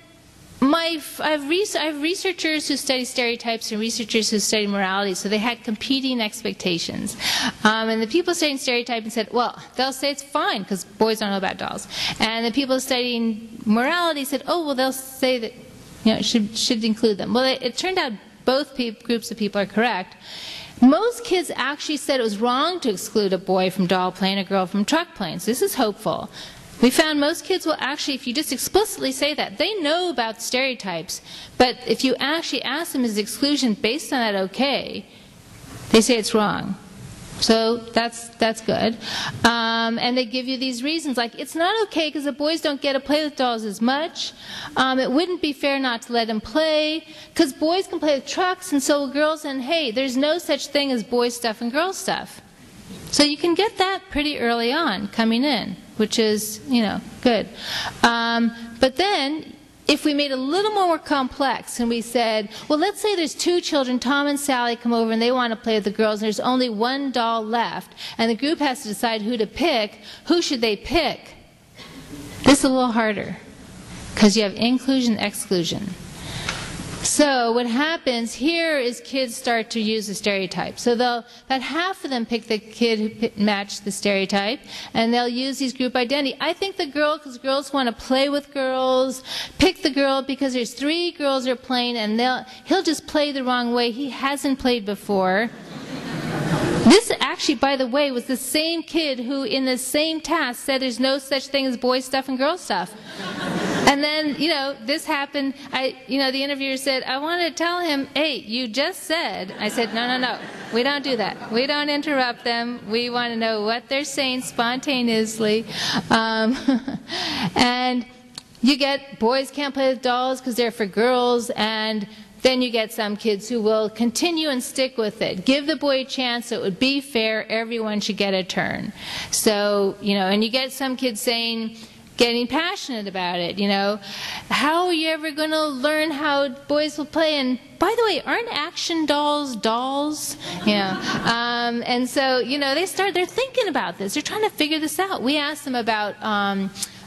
I have researchers who study stereotypes and researchers who study morality, so they had competing expectations. And the people studying stereotyping said, well, they'll say it's fine because boys don't know about dolls. And the people studying morality said, oh, well, they'll say that it should include them. Well, it turned out both groups of people are correct. Most kids actually said it was wrong to exclude a boy from doll playing, a girl from truck playing. So this is hopeful. We found most kids will actually, if you just explicitly say that, they know about stereotypes, but if you actually ask them, is exclusion based on that okay, they say it's wrong. So that's good. And they give you these reasons, like it's not okay because the boys don't get to play with dolls as much. It wouldn't be fair not to let them play because boys can play with trucks and so will girls, and hey, there's no such thing as boy stuff and girl stuff. So you can get that pretty early on coming in, which is, good. But then, if we made it a little more complex and we said, well, let's say there's two children, Tom and Sally, come over and they want to play with the girls, and there's only one doll left, and the group has to decide who to pick, who should they pick? This is a little harder, because you have inclusion and exclusion. So what happens here is kids start to use the stereotype. So about half of them pick the kid who matched the stereotype, and they'll use these group identity. I think the girl, because girls want to play with girls, pick the girl because there's three girls that are playing, and he'll just play the wrong way. He hasn't played before. This actually, by the way, was the same kid who in the same task said there's no such thing as boy stuff and girl stuff. And then, this happened. The interviewer said, I want to tell him, hey, you just said. I said, no, we don't do that. We don't interrupt them. We want to know what they're saying spontaneously. And you get boys can't play with dolls because they're for girls, and then you get some kids who will continue and stick with it. Give the boy a chance. It would be fair. Everyone should get a turn. So, and you get some kids getting passionate about it, How are you ever going to learn how boys will play? And by the way, aren't action dolls? And so, they're thinking about this. They're trying to figure this out. We asked them about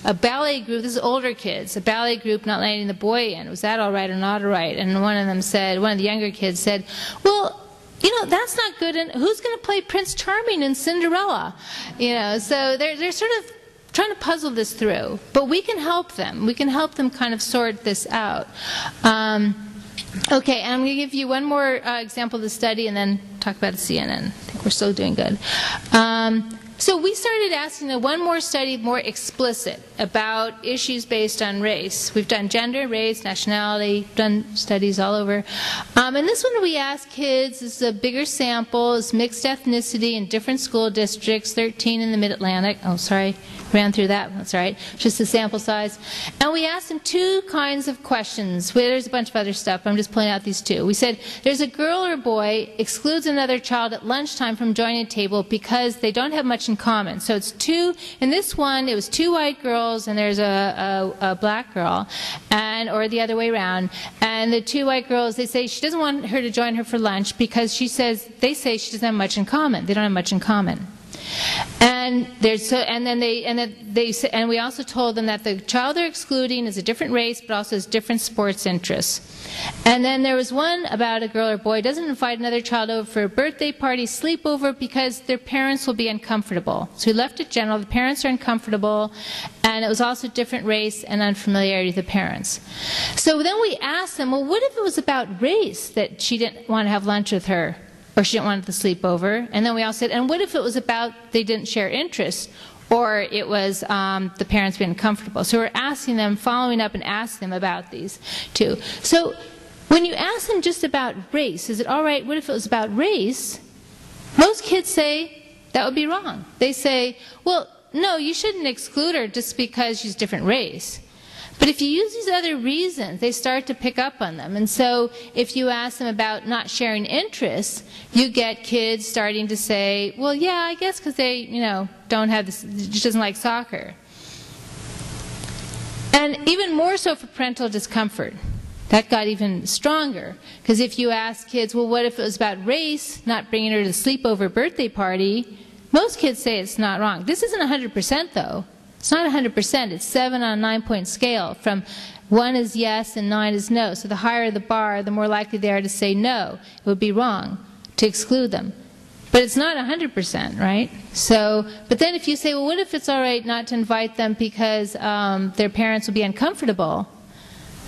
a ballet group. This is older kids. A ballet group not letting the boy in. Was that all right or not all right? And one of the younger kids said, well, that's not good. And who's going to play Prince Charming and Cinderella? So they're sort of trying to puzzle this through, but we can help them. We can help them kind of sort this out. Okay, and I'm going to give you one more example of the study and then talk about CNN. I think we're still doing good. So we started asking one more study, more explicit, about issues based on race. We've done gender, race, nationality, done studies all over. And this one we asked kids, this is a bigger sample, it's mixed ethnicity in different school districts, 13 in the Mid-Atlantic. Oh, sorry, ran through that, that's all right, just the sample size. And we asked them two kinds of questions. There's a bunch of other stuff, but I'm just pulling out these two. We said, there's a girl or boy excludes another child at lunchtime from joining a table because they don't have much in common. So it's two, in this one, it was two white girls and there's a black girl, or the other way around. And the two white girls, they say she doesn't want her to join her for lunch because they say she doesn't have much in common. They don't have much in common. And we also told them that the child they're excluding is a different race, but also has different sports interests. And then there was one about a girl or boy doesn't invite another child over for a birthday party, sleepover, because their parents will be uncomfortable. So we left it general. The parents are uncomfortable, and it was also different race and unfamiliarity with the parents. So then we asked them, well, what if it was about race that she didn't want to have lunch with her, or she didn't want to sleep over? And then we all said, and what if it was about they didn't share interests, or it was the parents being uncomfortable? So we're asking them, following up and asking them about these too. So when you ask them just about race, is it all right, what if it was about race? Most kids say that would be wrong. They say, well, no, you shouldn't exclude her just because she's a different race. But if you use these other reasons, they start to pick up on them. And so if you ask them about not sharing interests, you get kids starting to say, well, yeah, I guess because they, don't have this, just doesn't like soccer. And even more so for parental discomfort. That got even stronger. Because if you ask kids, well, what if it was about race, not bringing her to the sleepover birthday party, most kids say it's not wrong. This isn't 100% though. It's not 100%. It's 7 on a 9-point scale. From 1 is yes and 9 is no. So the higher the bar, the more likely they are to say no. It would be wrong to exclude them. But it's not 100%, right? So, but then if you say, well, what if it's all right not to invite them because their parents will be uncomfortable?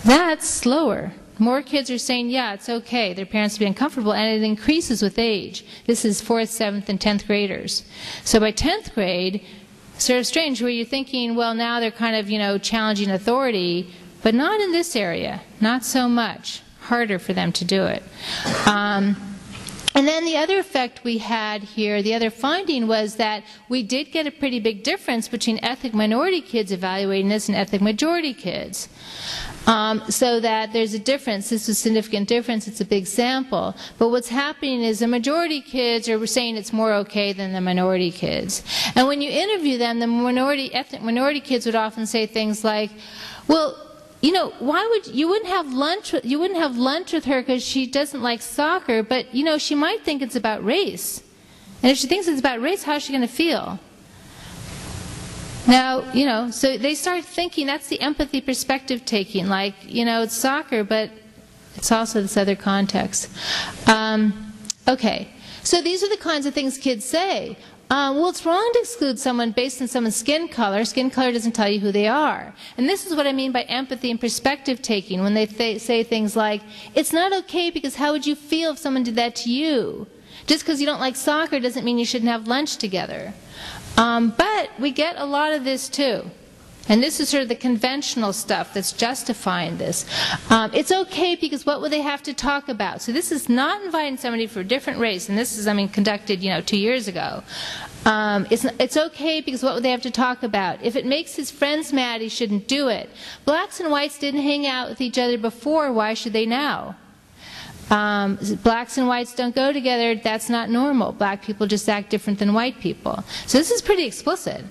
That's slower. More kids are saying, yeah, it's okay, their parents will be uncomfortable, and it increases with age. This is 4th, 7th, and 10th graders. So by 10th grade, sort of strange, where you're thinking, well, now they're kind of, challenging authority, but not in this area, not so much. Harder for them to do it. And then the other effect we had here, the other finding was that we did get a pretty big difference between ethnic minority kids evaluating this and ethnic majority kids. So that there's a difference. This is a significant difference. It's a big sample. But what's happening is the majority kids are saying it's more okay than the minority kids. And when you interview them, the ethnic minority kids would often say things like, well, why would you wouldn't have lunch with her because she doesn't like soccer, but she might think it's about race. And if she thinks it's about race, how's she going to feel? Now, so they start thinking, that's the empathy perspective taking, like, it's soccer, but it's also this other context. Okay, so these are the kinds of things kids say. Well, it's wrong to exclude someone based on someone's skin color. Skin color doesn't tell you who they are. And this is what I mean by empathy and perspective taking, when they say things like, it's not okay because how would you feel if someone did that to you? Just because you don't like soccer doesn't mean you shouldn't have lunch together. But we get a lot of this too. And this is sort of the conventional stuff that's justifying this. It's okay because what would they have to talk about? So this is not inviting somebody for a different race, and this is, conducted, 2 years ago. It's okay because what would they have to talk about? If it makes his friends mad, he shouldn't do it. Blacks and whites didn't hang out with each other before. Why should they now? Blacks and whites don't go together. That's not normal. Black people just act different than white people. So this is pretty explicit.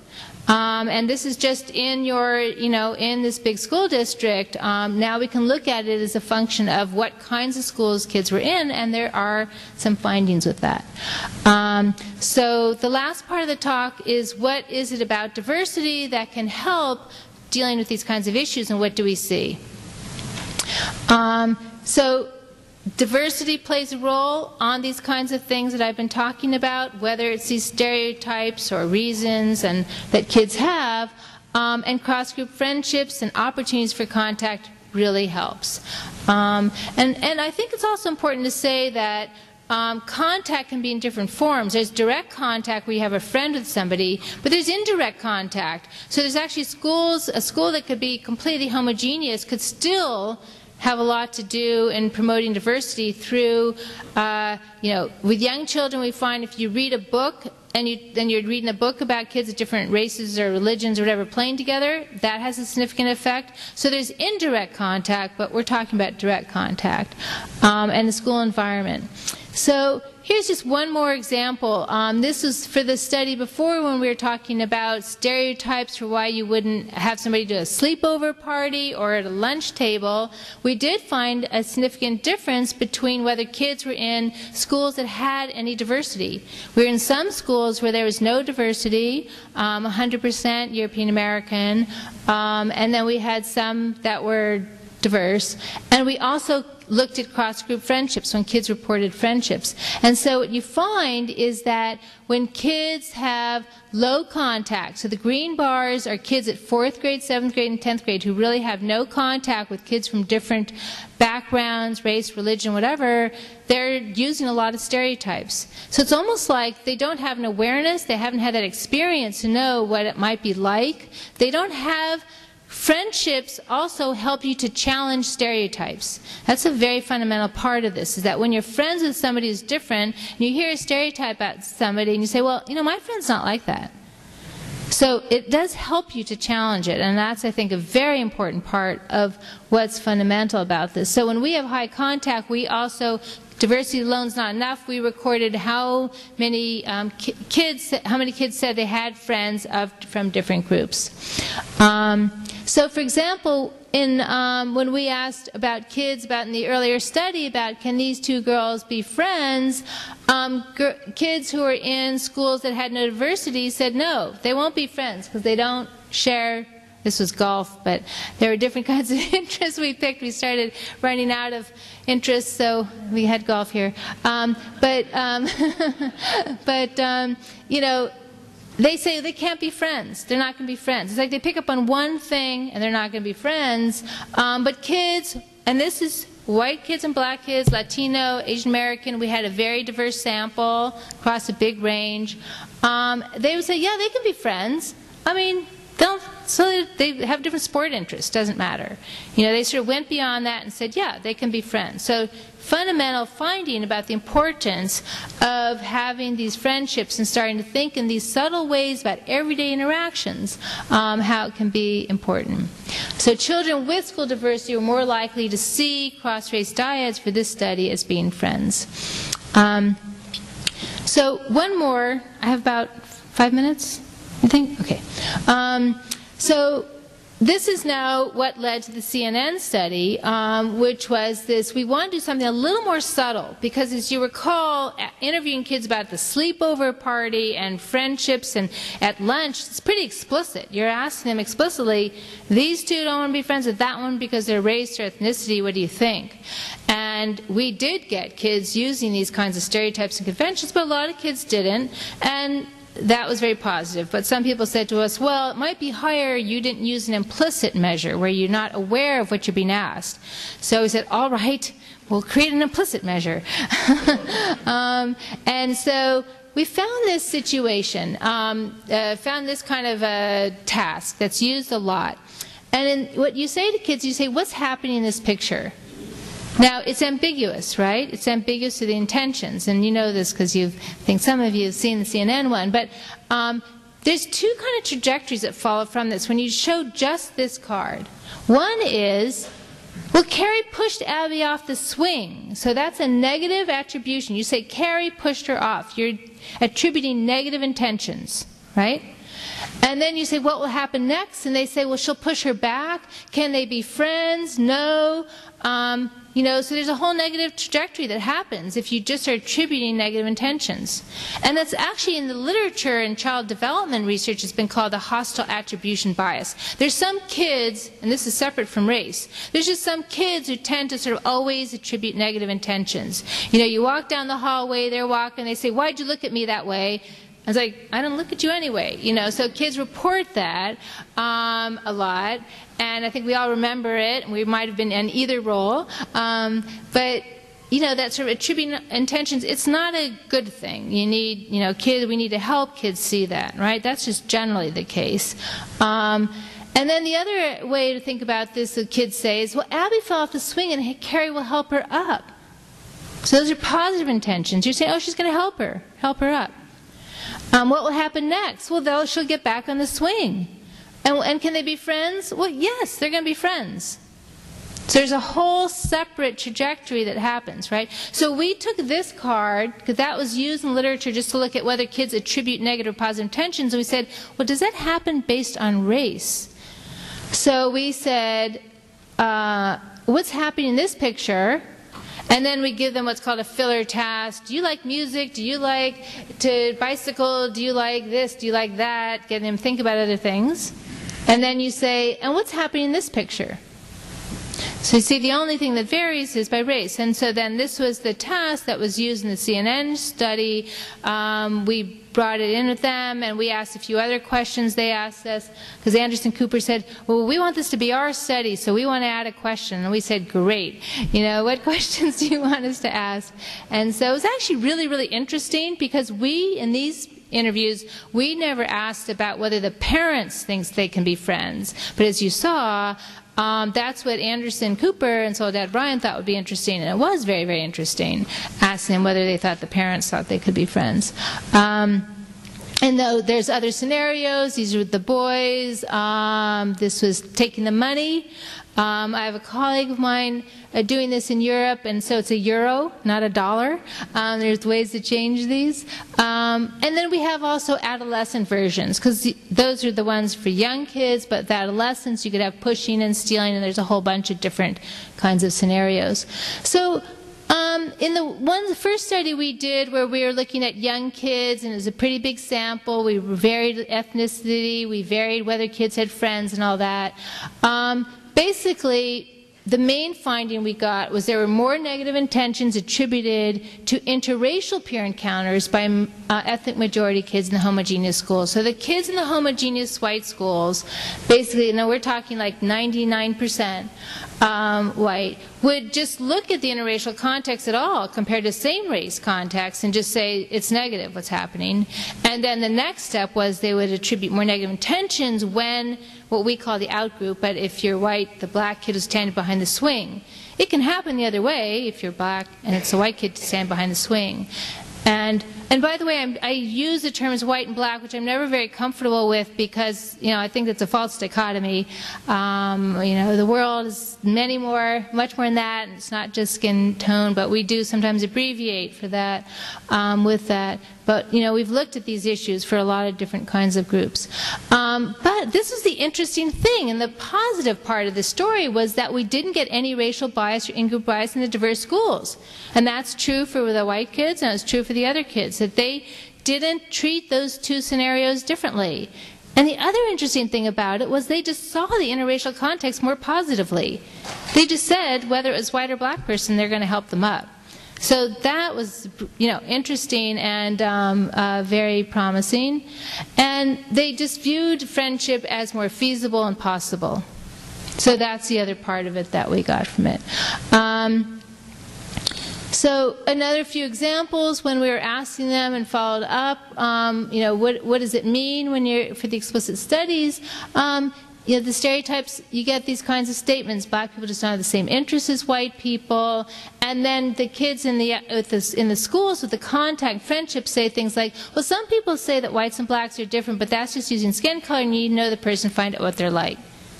And this is just in your, in this big school district. Now we can look at it as a function of what kinds of schools kids were in, and there are some findings with that. So the last part of the talk is, what is it about diversity that can help dealing with these kinds of issues, and what do we see? So diversity plays a role on these kinds of things that I've been talking about, whether it's these stereotypes or reasons and that kids have, and cross-group friendships and opportunities for contact really helps. And I think it's also important to say that contact can be in different forms. There's direct contact where you have a friend with somebody, but there's indirect contact. So there's actually a school that could be completely homogeneous could still have a lot to do in promoting diversity through, with young children we find if you read a book and you're reading a book about kids of different races or religions or whatever playing together, that has a significant effect. So there's indirect contact, but we're talking about direct contact and the school environment. So here's just one more example. This was for the study before when we were talking about stereotypes for why you wouldn't have somebody do a sleepover party or at a lunch table. We did find a significant difference between whether kids were in schools that had any diversity. We were in some schools schools where there was no diversity, 100% European American, and then we had some that were diverse. And we also looked at cross-group friendships when kids reported friendships. And so what you find is that when kids have low contact, so the green bars are kids at 4th grade, 7th grade, and 10th grade who really have no contact with kids from different backgrounds, race, religion, whatever, they're using a lot of stereotypes. So it's almost like they don't have an awareness, they haven't had that experience to know what it might be like. They don't have friendships also help you to challenge stereotypes. That's a very fundamental part of this, is that when you're friends with somebody who's different, and you hear a stereotype about somebody, and you say, well, you know, my friend's not like that. So it does help you to challenge it, and that's, I think, a very important part of what's fundamental about this. So when we have high contact, we also, diversity alone's not enough. We recorded how many kids said they had friends from different groups. So, for example, when we asked about kids, in the earlier study about can these two girls be friends, kids who were in schools that had no diversity said no, they won't be friends because they don't share. This was golf, but there were different kinds of interests we picked. We started running out of interests, so we had golf here. You know, they say they can't be friends. They're not going to be friends. It's like they pick up on one thing and they're not going to be friends. But kids, and this is white kids and black kids, Latino, Asian American, we had a very diverse sample across a big range. They would say, yeah, they can be friends. I mean, so they have different sport interests, doesn't matter. You know, they sort of went beyond that and said, yeah, they can be friends. So fundamental finding about the importance of having these friendships and starting to think in these subtle ways about everyday interactions, how it can be important. So children with school diversity were more likely to see cross-race dyads for this study as being friends. So one more, I have about 5 minutes. You think? Okay. So this is now what led to the CNN study, which was this. We want to do something a little more subtle because, as you recall, interviewing kids about the sleepover party and friendships and at lunch, it's pretty explicit. You're asking them explicitly, these two don't want to be friends with that one because they're race or ethnicity. What do you think? And we did get kids using these kinds of stereotypes and conventions, but a lot of kids didn't. And that was very positive. But some people said to us, well, it might be higher you didn't use an implicit measure where you're not aware of what you're being asked. So we said, all right, we'll create an implicit measure. And so we found this situation, found this kind of a task that's used a lot. And what you say to kids, you say, what's happening in this picture? Now, it's ambiguous, right? It's ambiguous to the intentions, and you know this because I think some of you have seen the CNN one, but there's two kind of trajectories that follow from this when you show just this card. One is, well, Carrie pushed Abby off the swing, so that's a negative attribution. You say Carrie pushed her off. You're attributing negative intentions, right? And then you say, what will happen next? And they say, well, she'll push her back. Can they be friends? No. You know, so there's a whole negative trajectory that happens if you just are attributing negative intentions. And that's actually in the literature and child development research has been called the hostile attribution bias. There's some kids, and this is separate from race, there's just some kids who tend to sort of always attribute negative intentions. You know, you walk down the hallway, they're walking, they say, why'd you look at me that way? I was like, I didn't look at you anyway. You know, so kids report that a lot, and I think we all remember it, and we might have been in either role. But, you know, that sort of attributing intentions, it's not a good thing. You need, you know, we need to help kids see that, right? That's just generally the case. And then the other way to think about this, the kids say, is, well, Abby fell off the swing, and Carrie will help her up. So those are positive intentions. You're saying, oh, she's going to help her up. What will happen next? Well, she'll get back on the swing. And can they be friends? Well, yes, they're going to be friends. So there's a whole separate trajectory that happens, right? So we took this card, because that was used in literature just to look at whether kids attribute negative or positive intentions, and we said, well, does that happen based on race? So we said, what's happening in this picture? And then we give them what's called a filler task. Do you like music? Do you like to bicycle? Do you like this? Do you like that? Get them to think about other things. And then you say, and what's happening in this picture? So you see, the only thing that varies is by race. And so then this was the task that was used in the CNN study. We brought it in with them, and we asked a few other questions they asked us, because Anderson Cooper said, well, we want this to be our study, so we want to add a question. And we said, great. You know, what questions do you want us to ask? And so it was actually really, really interesting, because we, in these interviews, we never asked about whether the parents think they can be friends. But as you saw, that's what Anderson Cooper and Soledad Bryan thought would be interesting, and it was very, very interesting, asking them whether they thought the parents thought they could be friends. And though there's other scenarios, these are the boys, this was taking the money. I have a colleague of mine doing this in Europe, and so it's a euro, not a dollar. There's ways to change these. And then we have also adolescent versions, because those are the ones for young kids, but the adolescents, you could have pushing and stealing, and there's a whole bunch of different kinds of scenarios. So in the first study we did, where we were looking at young kids, and it was a pretty big sample, we varied ethnicity, we varied whether kids had friends and all that. Basically, the main finding we got was there were more negative intentions attributed to interracial peer encounters by ethnic majority kids in the homogeneous schools. So the kids in the homogeneous white schools, basically, you know, we're talking like 99% white, would just look at the interracial context at all compared to same race context and just say it's negative what's happening. And then the next step was they would attribute more negative intentions when what we call the out group, but if you're white, the black kid is standing behind the swing. It can happen the other way if you're black and it's a white kid to stand behind the swing. And by the way, I use the terms white and black, which I'm never very comfortable with, because, you know, I think it's a false dichotomy. You know, the world is much more than that, and it's not just skin tone, but we do sometimes abbreviate for that, with that. But, you know, we've looked at these issues for a lot of different kinds of groups. But this is the interesting thing, and the positive part of the story was that we didn't get any racial bias or in-group bias in the diverse schools. And that's true for the white kids, and it's true for the other kids, that they didn't treat those two scenarios differently. And the other interesting thing about it was they just saw the interracial context more positively. They just said whether it was white or black person, they're going to help them up. So that was, you know, interesting and very promising. And they just viewed friendship as more feasible and possible. So that's the other part of it that we got from it. So another few examples when we were asking them and followed up, you know, what does it mean when you're, for the explicit studies? You know, the stereotypes, you get these kinds of statements. Black people just don't have the same interests as white people. And then the kids in the schools with the contact friendships say things like, well, some people say that whites and blacks are different, but that's just using skin color, and you need to know the person, find out what they're like.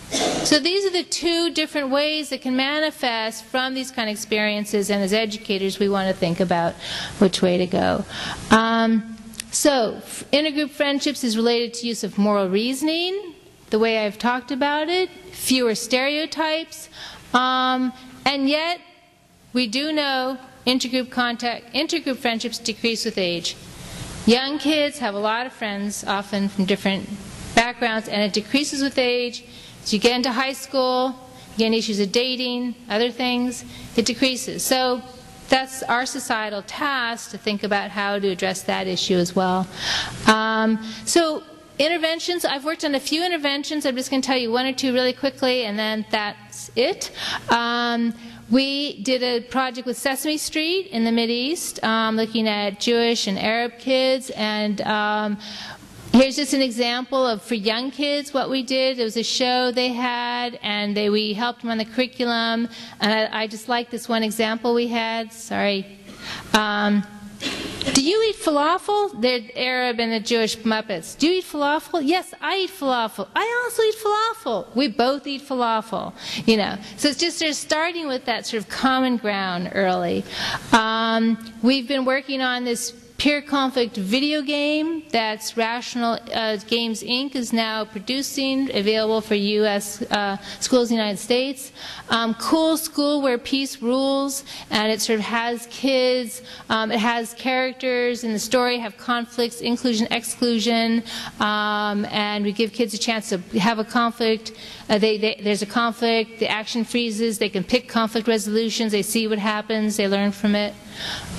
So these are the two different ways that can manifest from these kind of experiences, and as educators we want to think about which way to go. So intergroup friendships is related to use of moral reasoning, the way I've talked about it, fewer stereotypes, and yet we do know intergroup friendships decrease with age. Young kids have a lot of friends, often from different backgrounds, and it decreases with age. As you get into high school, you get issues of dating, other things, it decreases. So that's our societal task to think about how to address that issue as well. So interventions, I've worked on a few interventions. I'm just going to tell you one or two really quickly, and then that's it. We did a project with Sesame Street in the Mideast, looking at Jewish and Arab kids, and here's just an example of, for young kids, what we did. It was a show they had, and we helped them on the curriculum. And I just like this one example we had. Sorry. Do you eat falafel? They're Arab and the Jewish Muppets. Do you eat falafel? Yes, I eat falafel. I also eat falafel. We both eat falafel. You know, so it's just they're starting with that sort of common ground early. We've been working on this peer conflict video game that's Rational Games Inc. is now producing, available for U.S. schools in the United States. Cool School Where Peace Rules, and it sort of has kids, it has characters in the story, have conflicts, inclusion, exclusion, and we give kids a chance to have a conflict. There's a conflict, the action freezes, they can pick conflict resolutions, they see what happens, they learn from it.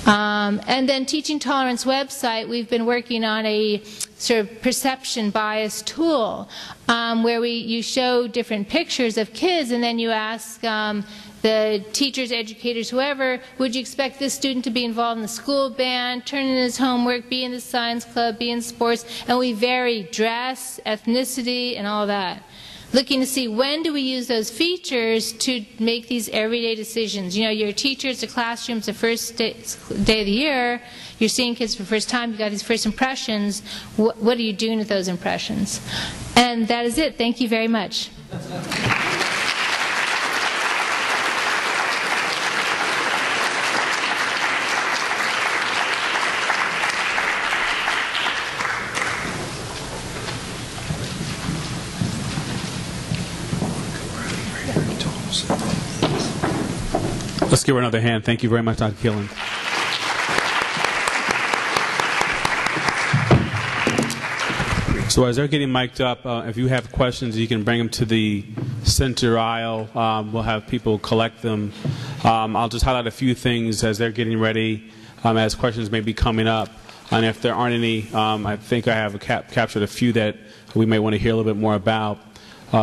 And then Teaching Tolerance website, we've been working on a sort of perception bias tool where you show different pictures of kids, and then you ask the teachers, educators, whoever, would you expect this student to be involved in the school band, turn in his homework, be in the science club, be in sports, and we vary dress, ethnicity, and all that. Looking to see when do we use those features to make these everyday decisions. You know, you're a teacher, it's a classroom, it's the first day of the year, you're seeing kids for the first time, you've got these first impressions, what are you doing with those impressions? And that is it. Thank you very much. Let's give her another hand. Thank you very much, Dr. Killen. So as they're getting mic'd up, if you have questions, you can bring them to the center aisle. We'll have people collect them. I'll just highlight a few things as they're getting ready, as questions may be coming up. And if there aren't any, I think I have captured a few that we may want to hear a little bit more about.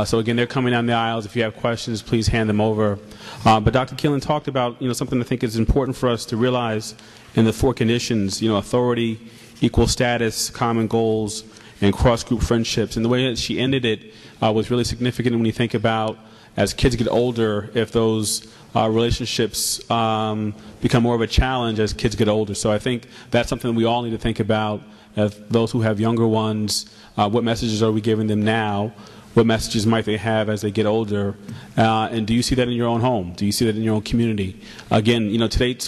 So again, they're coming down the aisles. If you have questions, please hand them over. But Dr. Killen talked about, something I think is important for us to realize in the 4 conditions, authority, equal status, common goals, and cross-group friendships. And the way that she ended it was really significant when you think about, as kids get older, if those relationships become more of a challenge as kids get older. So I think that's something that we all need to think about as those who have younger ones. What messages are we giving them now? What messages might they have as they get older? And do you see that in your own home? Do you see that in your own community? Again, tonight's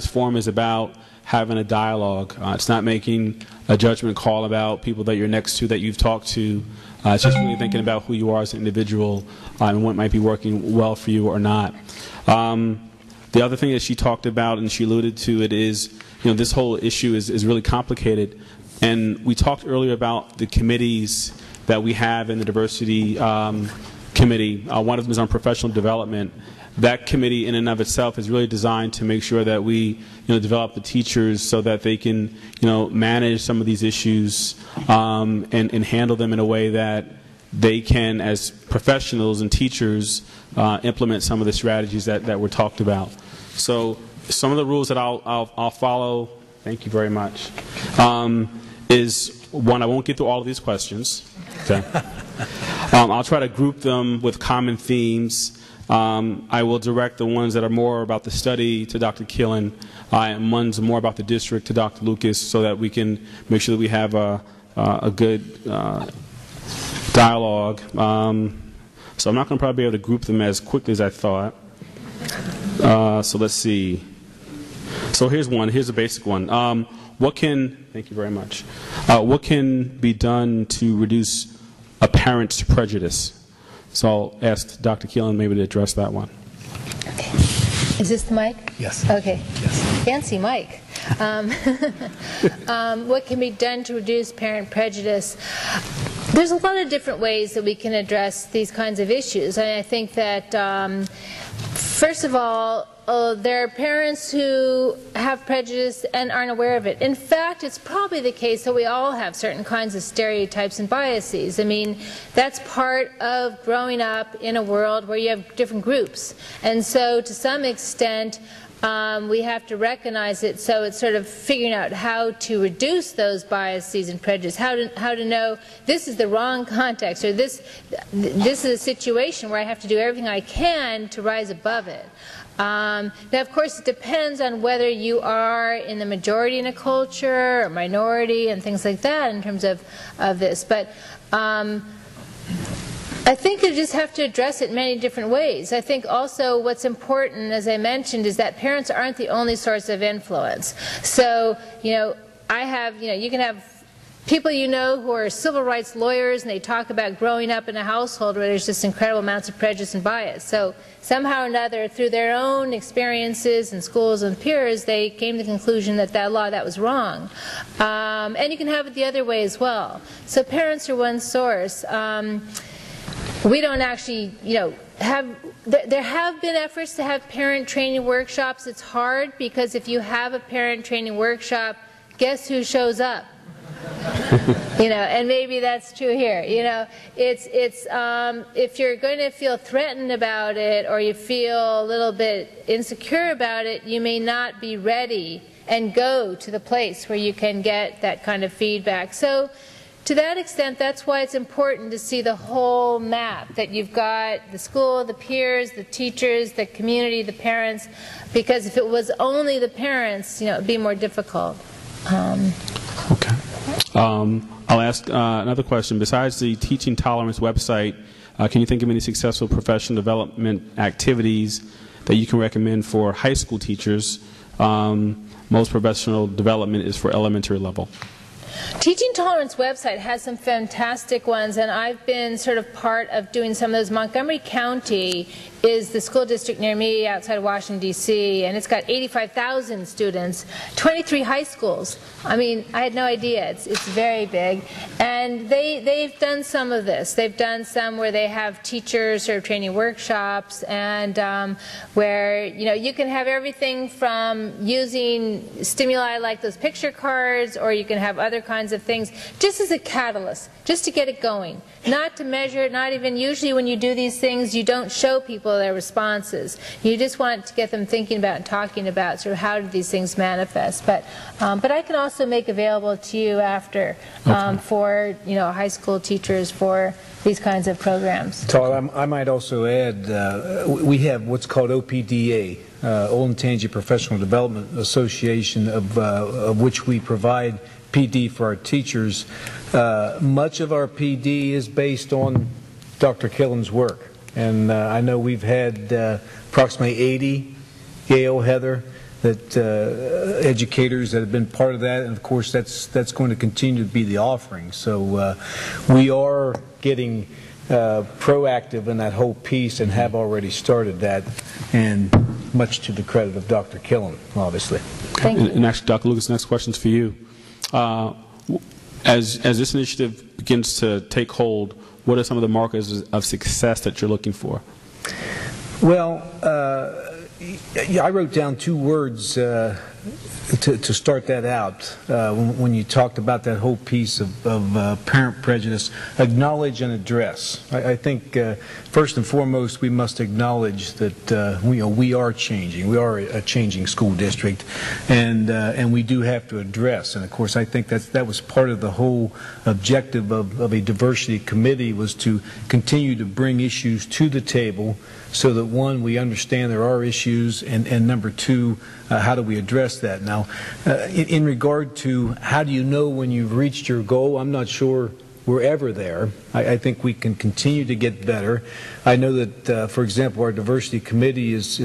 forum is about having a dialogue. It's not making a judgment call about people that you're next to, that you've talked to. It's just really thinking about who you are as an individual and what might be working well for you or not. The other thing that she talked about, and she alluded to it, is this whole issue is really complicated. And we talked earlier about the committees that we have in the diversity committee. One of them is on professional development. That committee in and of itself is really designed to make sure that we develop the teachers so that they can manage some of these issues and handle them in a way that they can, as professionals and teachers, implement some of the strategies that were talked about. So some of the rules that I'll follow, thank you very much, is one, I won't get through all of these questions. Okay. I'll try to group them with common themes. I will direct the ones that are more about the study to Dr. Killen, and ones more about the district to Dr. Lucas, so that we can make sure that we have a good dialogue. So I'm not going to probably be able to group them as quickly as I thought. So let's see. So here's one. Here's a basic one. Thank you very much. What can be done to reduce a parent's prejudice? So I'll ask Dr. Killen maybe to address that one. Okay. Is this the mic? Yes. Okay. Yes. Fancy mic. What can be done to reduce parent prejudice? There's a lot of different ways that we can address these kinds of issues. And I think that, first of all, there are parents who have prejudice and aren't aware of it. In fact, it's probably the case that we all have certain kinds of stereotypes and biases. I mean, that's part of growing up in a world where you have different groups. And so, to some extent, we have to recognize it. So it's sort of figuring out how to reduce those biases and prejudice, how to know this is the wrong context, or this is a situation where I have to do everything I can to rise above it. Now, of course, it depends on whether you are in the majority in a culture or minority and things like that in terms of this. But I think you just have to address it in many different ways. I think also what's important, as I mentioned, is that parents aren't the only source of influence. So, I have, you can have people who are civil rights lawyers, and they talk about growing up in a household where there's just incredible amounts of prejudice and bias. So somehow or another, through their own experiences in schools and peers, they came to the conclusion that that law, that was wrong. And you can have it the other way as well. So parents are one source. We don't actually, there have been efforts to have parent training workshops. It's hard because if you have a parent training workshop, guess who shows up? And maybe that's true here. If you're going to feel threatened about it or you feel a little bit insecure about it, you may not be ready and go to the place where you can get that kind of feedback. So to that extent, that's why it's important to see the whole map, that you've got the school, the peers, the teachers, the community, the parents, because if it was only the parents, it'd be more difficult. Okay. I'll ask another question. Besides the Teaching Tolerance website, can you think of any successful professional development activities that you can recommend for high school teachers? Most professional development is for elementary level. Teaching Tolerance website has some fantastic ones, and I've been sort of part of doing some of those. Montgomery County is the school district near me outside of Washington, D.C., and it's got 85,000 students, 23 high schools. I mean, I had no idea. It's very big. And they've done some of this. They've done some where they have teachers sort of training workshops, and where, you can have everything from using stimuli like those picture cards, or you can have other kinds of things, just as a catalyst, just to get it going. Not to measure it, not even usually when you do these things, you don't show people their responses. You just want to get them thinking about and talking about sort of how do these things manifest. But I can also make available to you after for high school teachers for these kinds of programs. Todd, I might also add we have what's called OPDA, Olentangy Professional Development Association, of which we provide PD for our teachers. Much of our PD is based on Dr. Killen's work. And I know we've had approximately 80, Gail, Heather, that educators that have been part of that, and of course that's going to continue to be the offering. So we are getting proactive in that whole piece and have already started that, and much to the credit of Dr. Killen, obviously. Thank you. And actually, Dr. Lucas, next question's for you. As this initiative begins to take hold, what are some of the markers of success that you're looking for? Well, I wrote down two words to start that out when you talked about that whole piece of parent prejudice: acknowledge and address. I think first and foremost we must acknowledge that we are changing. We are a changing school district, and we do have to address. And of course, I think that was part of the whole objective of a diversity committee, was to continue to bring issues to the table, so that one, we understand there are issues, and number two, how do we address that? Now, in regard to how do you know when you've reached your goal, I'm not sure we're ever there. I think we can continue to get better. I know that, for example, our diversity committee is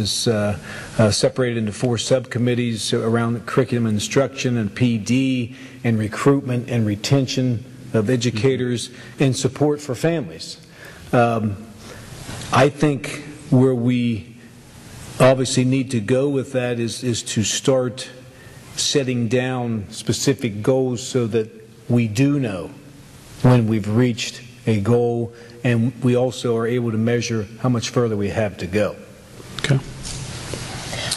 separated into 4 subcommittees around curriculum instruction and PD and recruitment and retention of educators and support for families. I think where we obviously need to go with that is to start setting down specific goals so that we do know when we've reached a goal, and we also are able to measure how much further we have to go. Okay.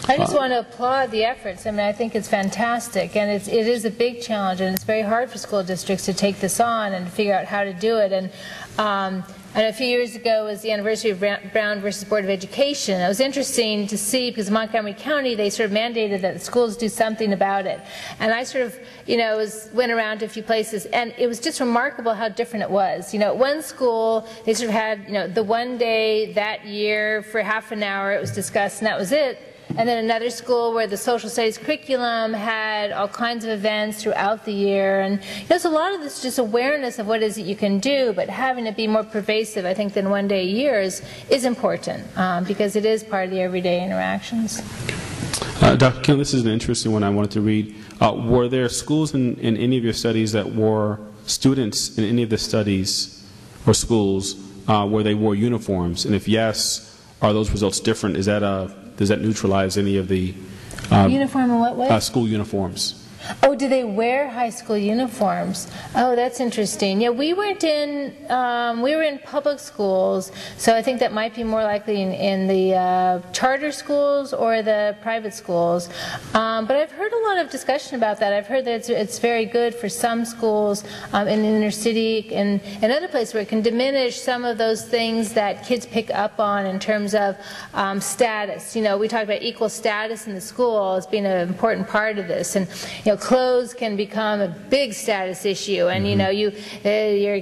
I just want to applaud the efforts. I mean, I think it's fantastic, and it is a big challenge, and it's very hard for school districts to take this on and figure out how to do it. And and a few years ago was the anniversary of Brown versus Board of Education. It was interesting to see, because Montgomery County, they sort of mandated that the schools do something about it. And I sort of, went around to a few places, and it was just remarkable how different it was. At one school, they sort of had, the one day that year for half an hour it was discussed, and that was it. And then another school where the social studies curriculum had all kinds of events throughout the year. And there's a lot of this just awareness of what it is that you can do, but having it be more pervasive, I think, than one day a year is important, because it is part of the everyday interactions. Dr. Killen, this is an interesting one I wanted to read. Were there schools in any of your studies that were students in any of the studies or schools where they wore uniforms? And if yes, are those results different? Does that neutralize any of the Uniform in what way? school uniforms? Oh, do they wear high school uniforms? Oh, that's interesting. Yeah, we were in public schools, so I think that might be more likely in the charter schools or the private schools. But I've heard a lot of discussion about that. I've heard that it's very good for some schools in the inner city and other places where it can diminish some of those things that kids pick up on in terms of status. You know, we talked about equal status in the school as being an important part of this, and you know, clothes can become a big status issue, and you know, your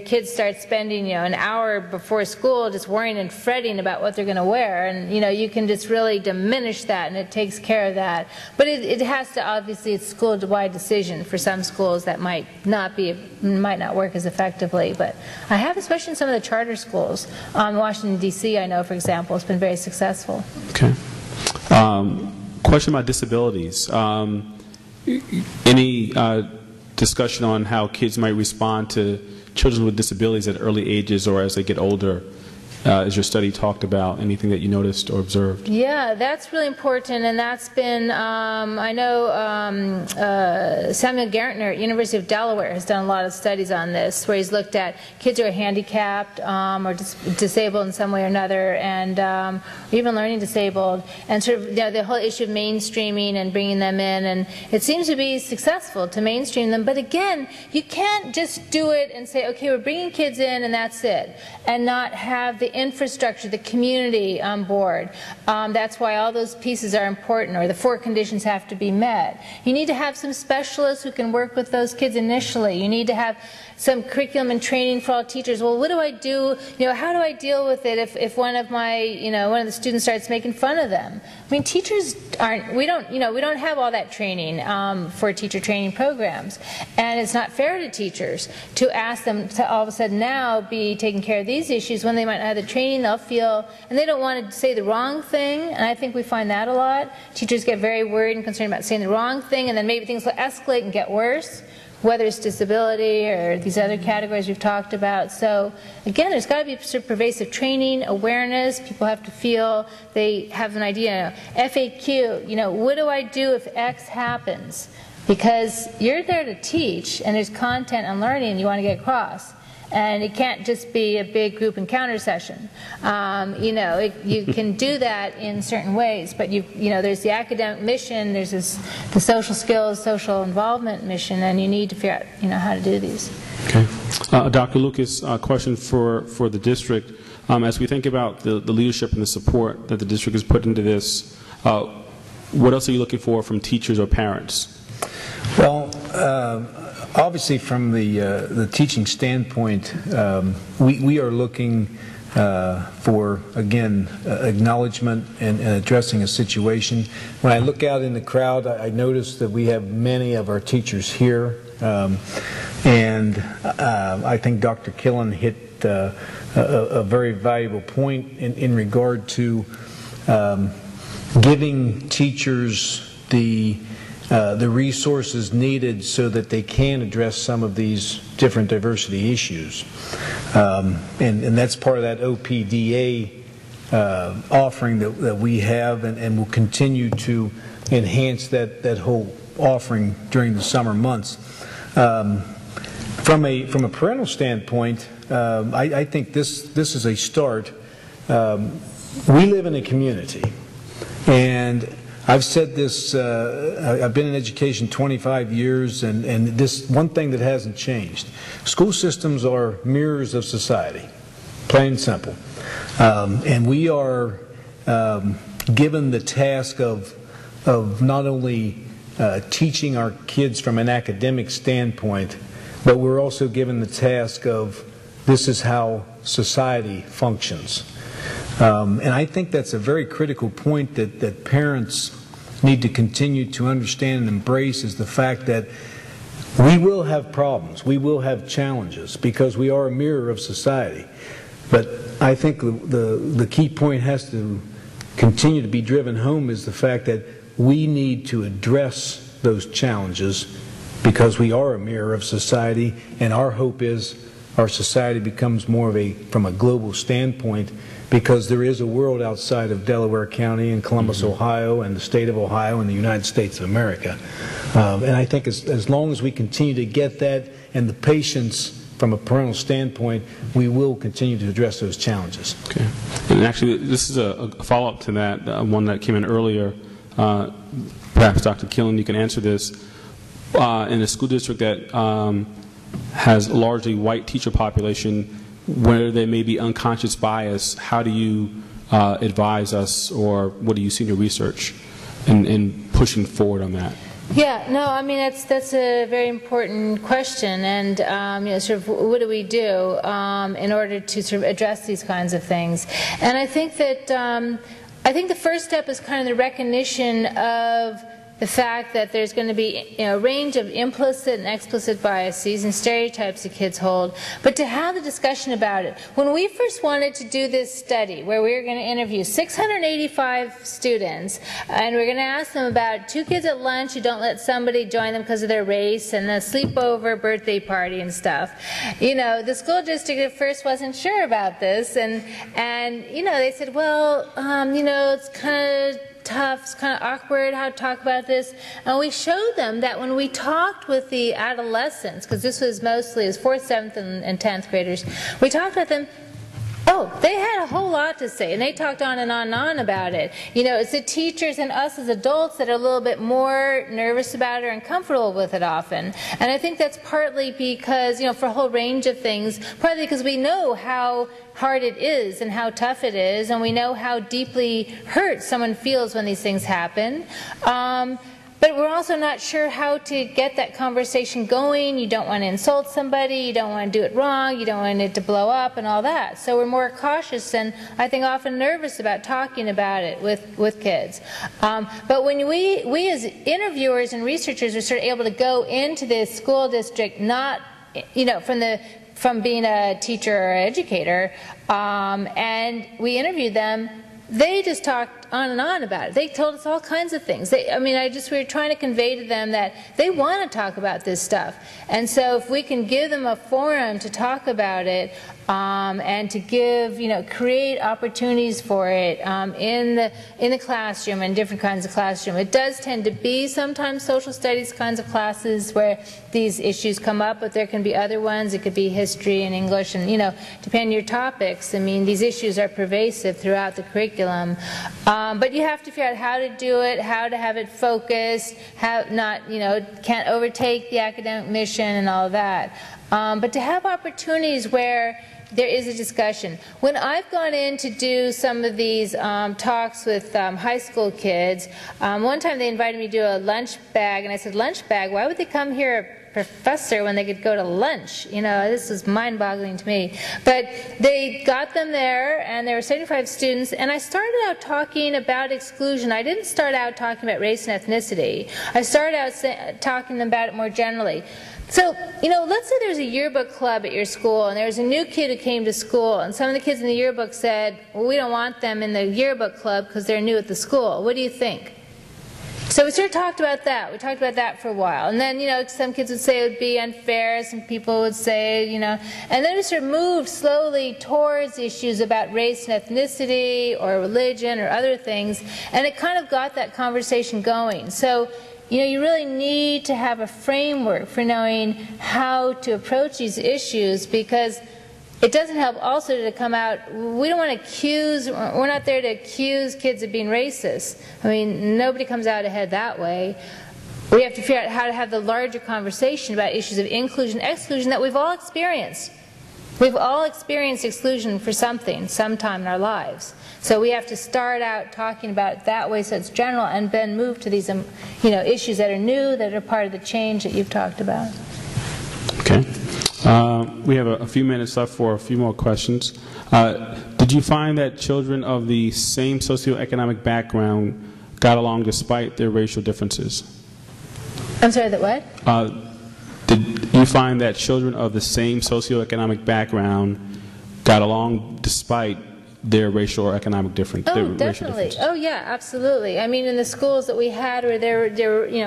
kids start spending an hour before school just worrying and fretting about what they're going to wear, and you know, you can just really diminish that, and it takes care of that. But it has to, obviously, it's school-wide decision. For some schools that might not work as effectively, but I have, especially in some of the charter schools. Washington D.C., I know, for example, has been very successful. Okay. Question about disabilities. Any discussion on how kids might respond to children with disabilities at early ages or as they get older? As your study talked about, anything that you noticed or observed? Yeah, that's really important, and that's been, I know Samuel Gartner at University of Delaware has done a lot of studies on this, where he's looked at kids who are handicapped or disabled in some way or another, and even learning disabled, and sort of the whole issue of mainstreaming and bringing them in, and it seems to be successful to mainstream them. But again, you can't just do it and say, okay, we're bringing kids in and that's it, and not have the infrastructure, the community on board. That's why all those pieces are important, or the 4 conditions have to be met. You need to have some specialists who can work with those kids initially. You need to have some curriculum and training for all teachers. Well, what do I do? How do I deal with it if one of my, one of the students starts making fun of them? I mean, teachers aren't, we don't have all that training for teacher training programs. And it's not fair to teachers to ask them to all of a sudden now be taking care of these issues when they might not have the training. They'll feel, and they don't want to say the wrong thing, and I think we find that a lot. Teachers get very worried and concerned about saying the wrong thing, and then maybe things will escalate and get worse, whether it's disability or these other categories we've talked about. So again, there's got to be sort of pervasive training, awareness. People have to feel they have an idea. FAQ, what do I do if X happens? Because you're there to teach, and there's content and learning you want to get across. And it can't just be a big group encounter session. You can do that in certain ways, but there's the academic mission, there's the social skills, social involvement mission, and you need to figure out how to do these. Okay, Dr. Lucas, a question for the district. As we think about the leadership and the support that the district has put into this, what else are you looking for from teachers or parents? Well, obviously, from the teaching standpoint, we are looking for, again, acknowledgement and addressing a situation. When I look out in the crowd, I notice that we have many of our teachers here, and I think Dr. Killen hit a very valuable point in regard to giving teachers the resources needed so that they can address some of these different diversity issues. And that's part of that OPDA offering that we have, and will continue to enhance that whole offering during the summer months. From a parental standpoint, I think this is a start. We live in a community, and I've said this, I've been in education 25 years, and this one thing that hasn't changed. School systems are mirrors of society, plain and simple. And we are given the task of not only teaching our kids from an academic standpoint, but we're also given the task of this is how society functions. And I think that's a very critical point that parents need to continue to understand and embrace, is the fact that we will have problems, we will have challenges, because we are a mirror of society. But I think the key point has to continue to be driven home, is the fact that we need to address those challenges because we are a mirror of society, and our hope is our society becomes more of a, from a global standpoint, because there is a world outside of Delaware County and Columbus, Ohio, and the state of Ohio and the United States of America. And I think as long as we continue to get that and the patience from a parental standpoint, we will continue to address those challenges. Okay. And actually, this is a follow-up to that, one that came in earlier. Perhaps Dr. Killen, you can answer this. In a school district that has a largely white teacher population, where there may be unconscious bias, how do you advise us, or what do you see in your research in pushing forward on that? Yeah, no, I mean that's a very important question, and you know, sort of what do we do in order to sort of address these kinds of things? And I think that the first step is kind of the recognition of the fact that there's going to be, you know, a range of implicit and explicit biases and stereotypes that kids hold, but to have the discussion about it. When we first wanted to do this study, where we were going to interview 685 students, and we're going to ask them about two kids at lunch who don't let somebody join them because of their race, and a sleepover birthday party and stuff, you know, the school district at first wasn't sure about this, and you know, they said, well, you know, it's kind of tough, it's kind of awkward how to talk about this. And we showed them that when we talked with the adolescents, because this was mostly as 4th, 7th, and 10th graders, we talked with them. Oh, they had a whole lot to say, and they talked on and on and on about it. You know, it's the teachers and us as adults that are a little bit more nervous about it or uncomfortable with it often. And I think that's partly because, you know, for a whole range of things, partly because we know how hard it is and how tough it is, and we know how deeply hurt someone feels when these things happen. But we're also not sure how to get that conversation going. You don't want to insult somebody, you don't want to do it wrong, you don't want it to blow up and all that. So we're more cautious and I think often nervous about talking about it with kids. But when we as interviewers and researchers are sort of able to go into the school district, not, you know, from being a teacher or educator, and we interviewed them, they just talked on and on about it. They told us all kinds of things. We were trying to convey to them that they want to talk about this stuff. And so if we can give them a forum to talk about it, and to give, you know, create opportunities for it in the classroom and different kinds of classroom. It does tend to be sometimes social studies kinds of classes where these issues come up, but there can be other ones. It could be history and English, and, you know, depending on your topics. I mean, these issues are pervasive throughout the curriculum. But you have to figure out how to do it, how to have it focused, how not, you know, can't overtake the academic mission and all of that. But to have opportunities where there is a discussion. When I've gone in to do some of these talks with high school kids, one time they invited me to do a lunch bag, and I said, lunch bag? Why would they come here, professor, when they could go to lunch? You know, this is mind-boggling to me. But they got them there, and there were 75 students, and I started out talking about exclusion. I didn't start out talking about race and ethnicity. I started out talking about it more generally. So, you know, let's say there's a yearbook club at your school, and there's a new kid who came to school, and some of the kids in the yearbook said, well, we don't want them in the yearbook club because they're new at the school. What do you think? So we sort of talked about that. We talked about that for a while. And then, you know, some kids would say it would be unfair, some people would say, you know, and then we sort of moved slowly towards issues about race and ethnicity or religion or other things, and it kind of got that conversation going. So, you know, you really need to have a framework for knowing how to approach these issues, because it doesn't help also to come out, we don't want to accuse, we're not there to accuse kids of being racist. I mean, nobody comes out ahead that way. We have to figure out how to have the larger conversation about issues of inclusion, exclusion that we've all experienced. We've all experienced exclusion for something, sometime in our lives. So we have to start out talking about it that way so it's general, and then move to these you know, issues that are new, that are part of the change that you've talked about. Okay. We have a few minutes left for a few more questions. Did you find that children of the same socioeconomic background got along despite their racial differences? I'm sorry, that what? Did you find that children of the same socioeconomic background got along despite their racial or economic difference. Oh, definitely. Oh, yeah, absolutely. I mean, in the schools that we had, where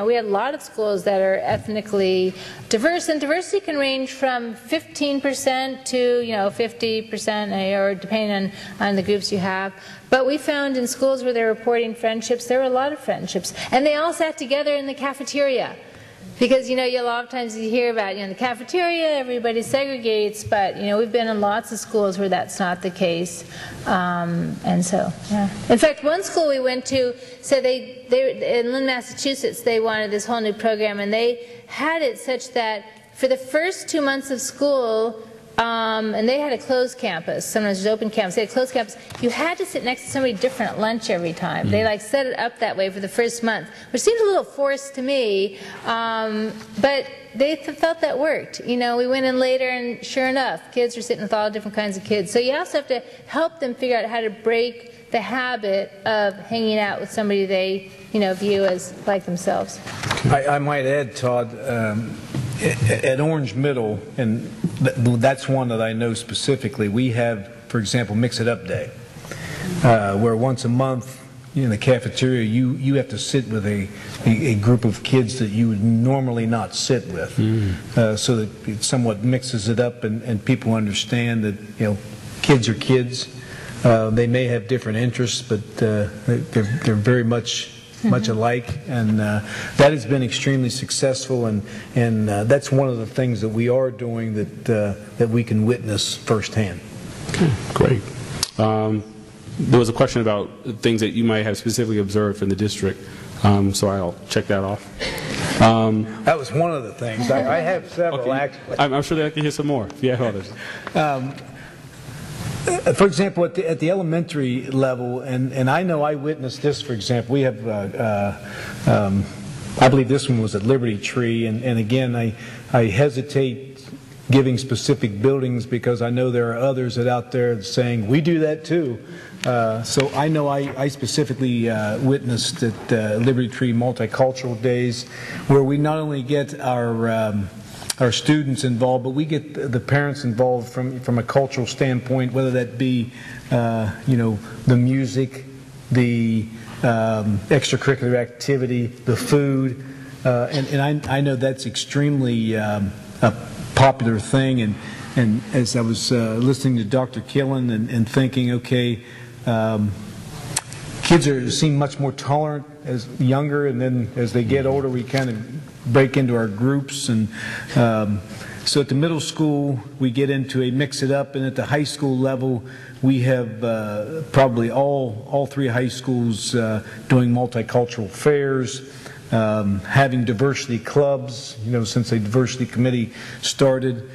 we had a lot of schools that are ethnically diverse, and diversity can range from 15% to 50%, or depending on the groups you have. But we found in schools where they're reporting friendships, there were a lot of friendships, and they all sat together in the cafeteria. Because, a lot of times you hear about, in the cafeteria, everybody segregates, but, we've been in lots of schools where that's not the case. And so, yeah. In fact, one school we went to said in Lynn, Massachusetts, they wanted this whole new program, and they had it such that for the first 2 months of school, and they had a closed campus. Sometimes there's open campus. They had a closed campus. You had to sit next to somebody different at lunch every time. They set it up that way for the first month, which seems a little forced to me, but they felt that worked. We went in later, and sure enough, kids were sitting with all different kinds of kids. So you also have to help them figure out how to break the habit of hanging out with somebody they view as like themselves. I might add, Todd, at Orange Middle, and that's one that I know specifically, we have, for example, Mix It Up Day, where once a month in the cafeteria you have to sit with a group of kids that you would normally not sit with, so that it somewhat mixes it up, and people understand that kids are kids. They may have different interests, but they're very much alike, and that has been extremely successful, and that's one of the things that we are doing that we can witness firsthand. Okay, great. There was a question about things that you might have specifically observed in the district, so I'll check that off. That was one of the things. I have several, okay. actually. I'm sure that I can hear some more if you have others. For example, at the elementary level, and I know I witnessed this, for example, we have, I believe this one was at Liberty Tree, and again, I hesitate giving specific buildings because I know there are others that out there saying, we do that too. So I know I specifically witnessed at Liberty Tree Multicultural Days, where we not only get our students involved, but we get the parents involved from a cultural standpoint, whether that be the music, the extracurricular activity, the food, and I know that's extremely a popular thing. And as I was listening to Dr. Killen and thinking, okay, kids seem much more tolerant as younger, and then as they get older, we kind of break into our groups. And so at the middle school, we get into a mix it up, and at the high school level, we have probably all three high schools doing multicultural fairs, having diversity clubs, since the diversity committee started.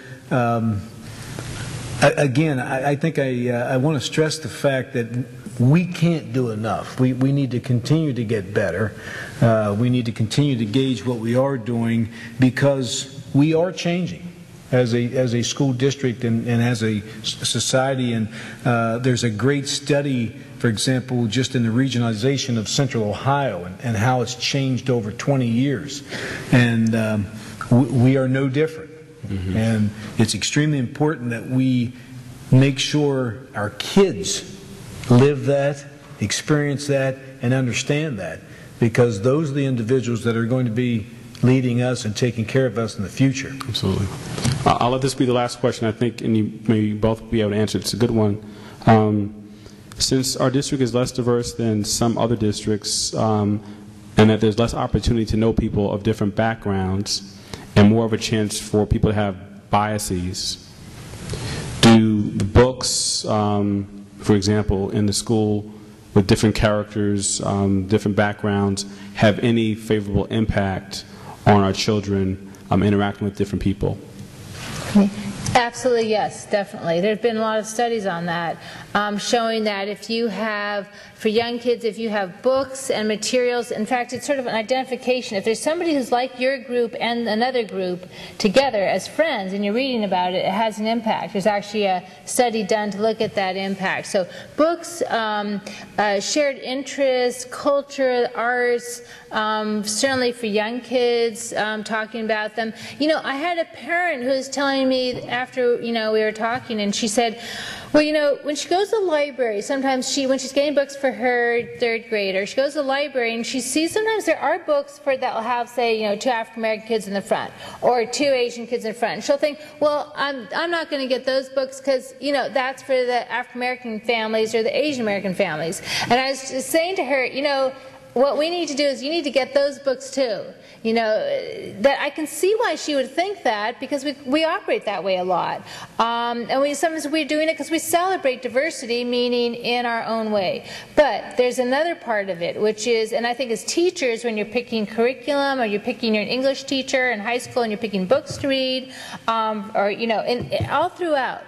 Again, I think I want to stress the fact that we can't do enough. We need to continue to get better. We need to continue to gauge what we are doing, because we are changing as a school district and as a society. And there's a great study, for example, just in the regionalization of Central Ohio and how it's changed over 20 years. And we are no different. Mm-hmm. And it's extremely important that we make sure our kids live that, experience that, and understand that, because those are the individuals that are going to be leading us and taking care of us in the future. Absolutely. I'll let this be the last question, I think, and you may both be able to answer it. It's a good one. Since our district is less diverse than some other districts, and that there's less opportunity to know people of different backgrounds and more of a chance for people to have biases, do the books, for example, in the school with different characters, different backgrounds, have any favorable impact on our children interacting with different people? Absolutely, yes, definitely. There have been a lot of studies on that, showing that if you have, for young kids, if you have books and materials, in fact, it's sort of an identification. If there's somebody who's like your group and another group together as friends, and you're reading about it, it has an impact. There's actually a study done to look at that impact. So books, shared interests, culture, arts, certainly for young kids, talking about them. I had a parent who was telling me after after, you know, we were talking, and she said, well, you know, when she goes to the library, sometimes when she's getting books for her third grader, she goes to the library and she sees sometimes there are books that will have, say, you know, 2 African-American kids in the front or 2 Asian kids in front. And she'll think, well, I'm not going to get those books because, you know, that's for the African-American families or the Asian-American families. And I was just saying to her, you know, what we need to do is you need to get those books too. You know, that I can see why she would think that, because we operate that way a lot. And sometimes we're doing it because we celebrate diversity, meaning in our own way. But there's another part of it, which is, and I think as teachers, when you're picking curriculum, or you're an English teacher in high school and you're picking books to read, or, you know, all throughout.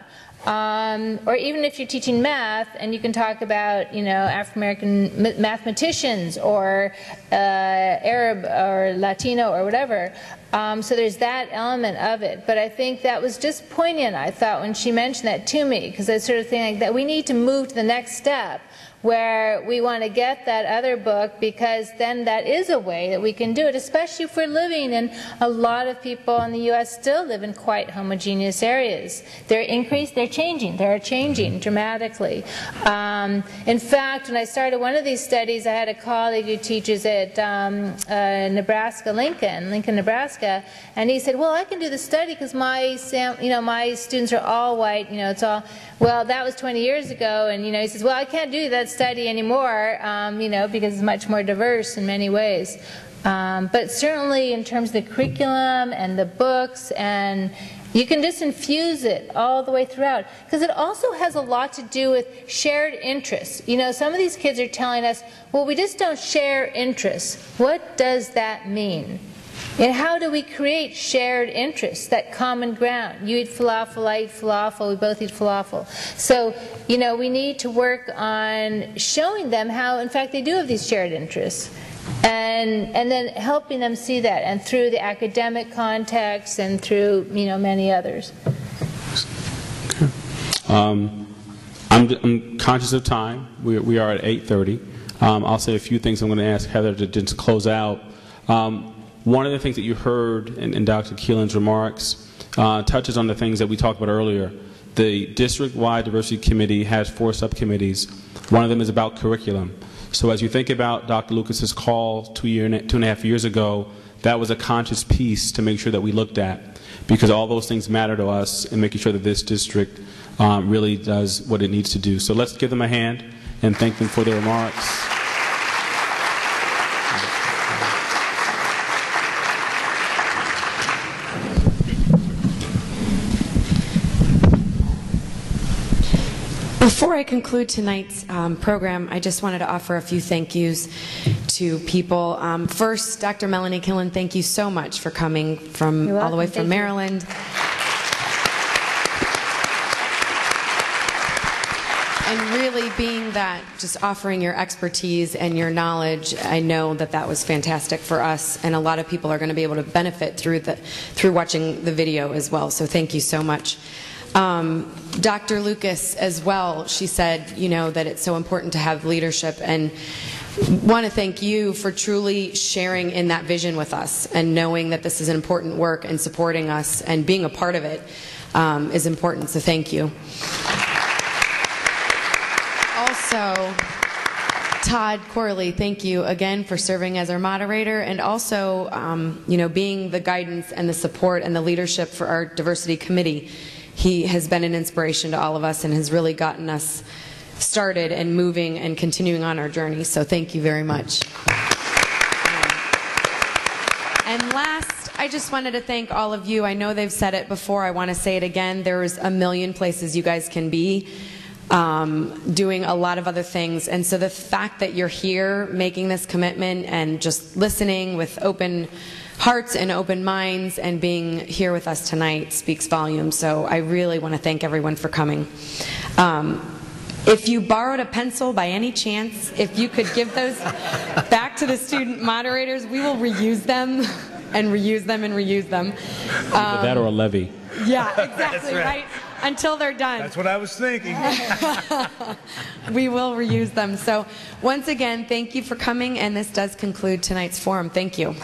Or even if you're teaching math and you can talk about, you know, African-American mathematicians or Arab or Latino or whatever. So there's that element of it. But I think that was just poignant, I thought, when she mentioned that to me, because I sort of think that we need to move to the next step where we want to get that other book, because then that is a way that we can do it, especially if we're living in, a lot of people in the U.S. still live in quite homogeneous areas. They're changing dramatically. In fact, when I started one of these studies, I had a colleague who teaches at Lincoln, Nebraska, and he said, well, I can do the study because my students are all white, you know, it's all, well, that was 20 years ago, and, you know, he says, well, I can't do that study anymore, you know, because it's much more diverse in many ways. But certainly in terms of the curriculum and the books, and you can just infuse it all the way throughout, because it also has a lot to do with shared interests. You know, some of these kids are telling us, well, we just don't share interests. What does that mean? And how do we create shared interests, that common ground? You eat falafel, I eat falafel, we both eat falafel. So, you know, we need to work on showing them how, in fact, they do have these shared interests. And then helping them see that, and through the academic context and through, you know, many others. I'm conscious of time. We are at 8:30. I'll say a few things. I'm going to ask Heather to just close out. One of the things that you heard in Dr. Killen's remarks touches on the things that we talked about earlier. The district-wide diversity committee has 4 subcommittees. One of them is about curriculum. So as you think about Dr. Lucas's call 2.5 years ago, that was a conscious piece to make sure that we looked at, because all those things matter to us in making sure that this district really does what it needs to do. So let's give them a hand and thank them for their remarks. Before I conclude tonight's program, I just wanted to offer a few thank yous to people. First, Dr. Melanie Killen, thank you so much for coming from all the way from Maryland. And really being that, just offering your expertise and your knowledge, I know that that was fantastic for us, and a lot of people are going to be able to benefit through watching the video as well. So thank you so much. Dr. Lucas as well, she said, you know, that it's so important to have leadership, and want to thank you for truly sharing in that vision with us and knowing that this is an important work, and supporting us and being a part of it is important, so thank you. Also, Todd Corley, thank you again for serving as our moderator, and also you know, being the guidance and the support and the leadership for our diversity committee. He has been an inspiration to all of us and has really gotten us started and moving and continuing on our journey. So thank you very much. And last, I just wanted to thank all of you. I know they've said it before. I want to say it again. There's a million places you guys can be doing a lot of other things. And so the fact that you're here making this commitment and just listening with open hearts and open minds and being here with us tonight speaks volumes. So I really want to thank everyone for coming. If you borrowed a pencil by any chance, if you could give those back to the student moderators, we will reuse them and reuse them and reuse them. Either that or a levy. Yeah, exactly, right. Until they're done. That's what I was thinking. We will reuse them. So once again, thank you for coming, and this does conclude tonight's forum. Thank you.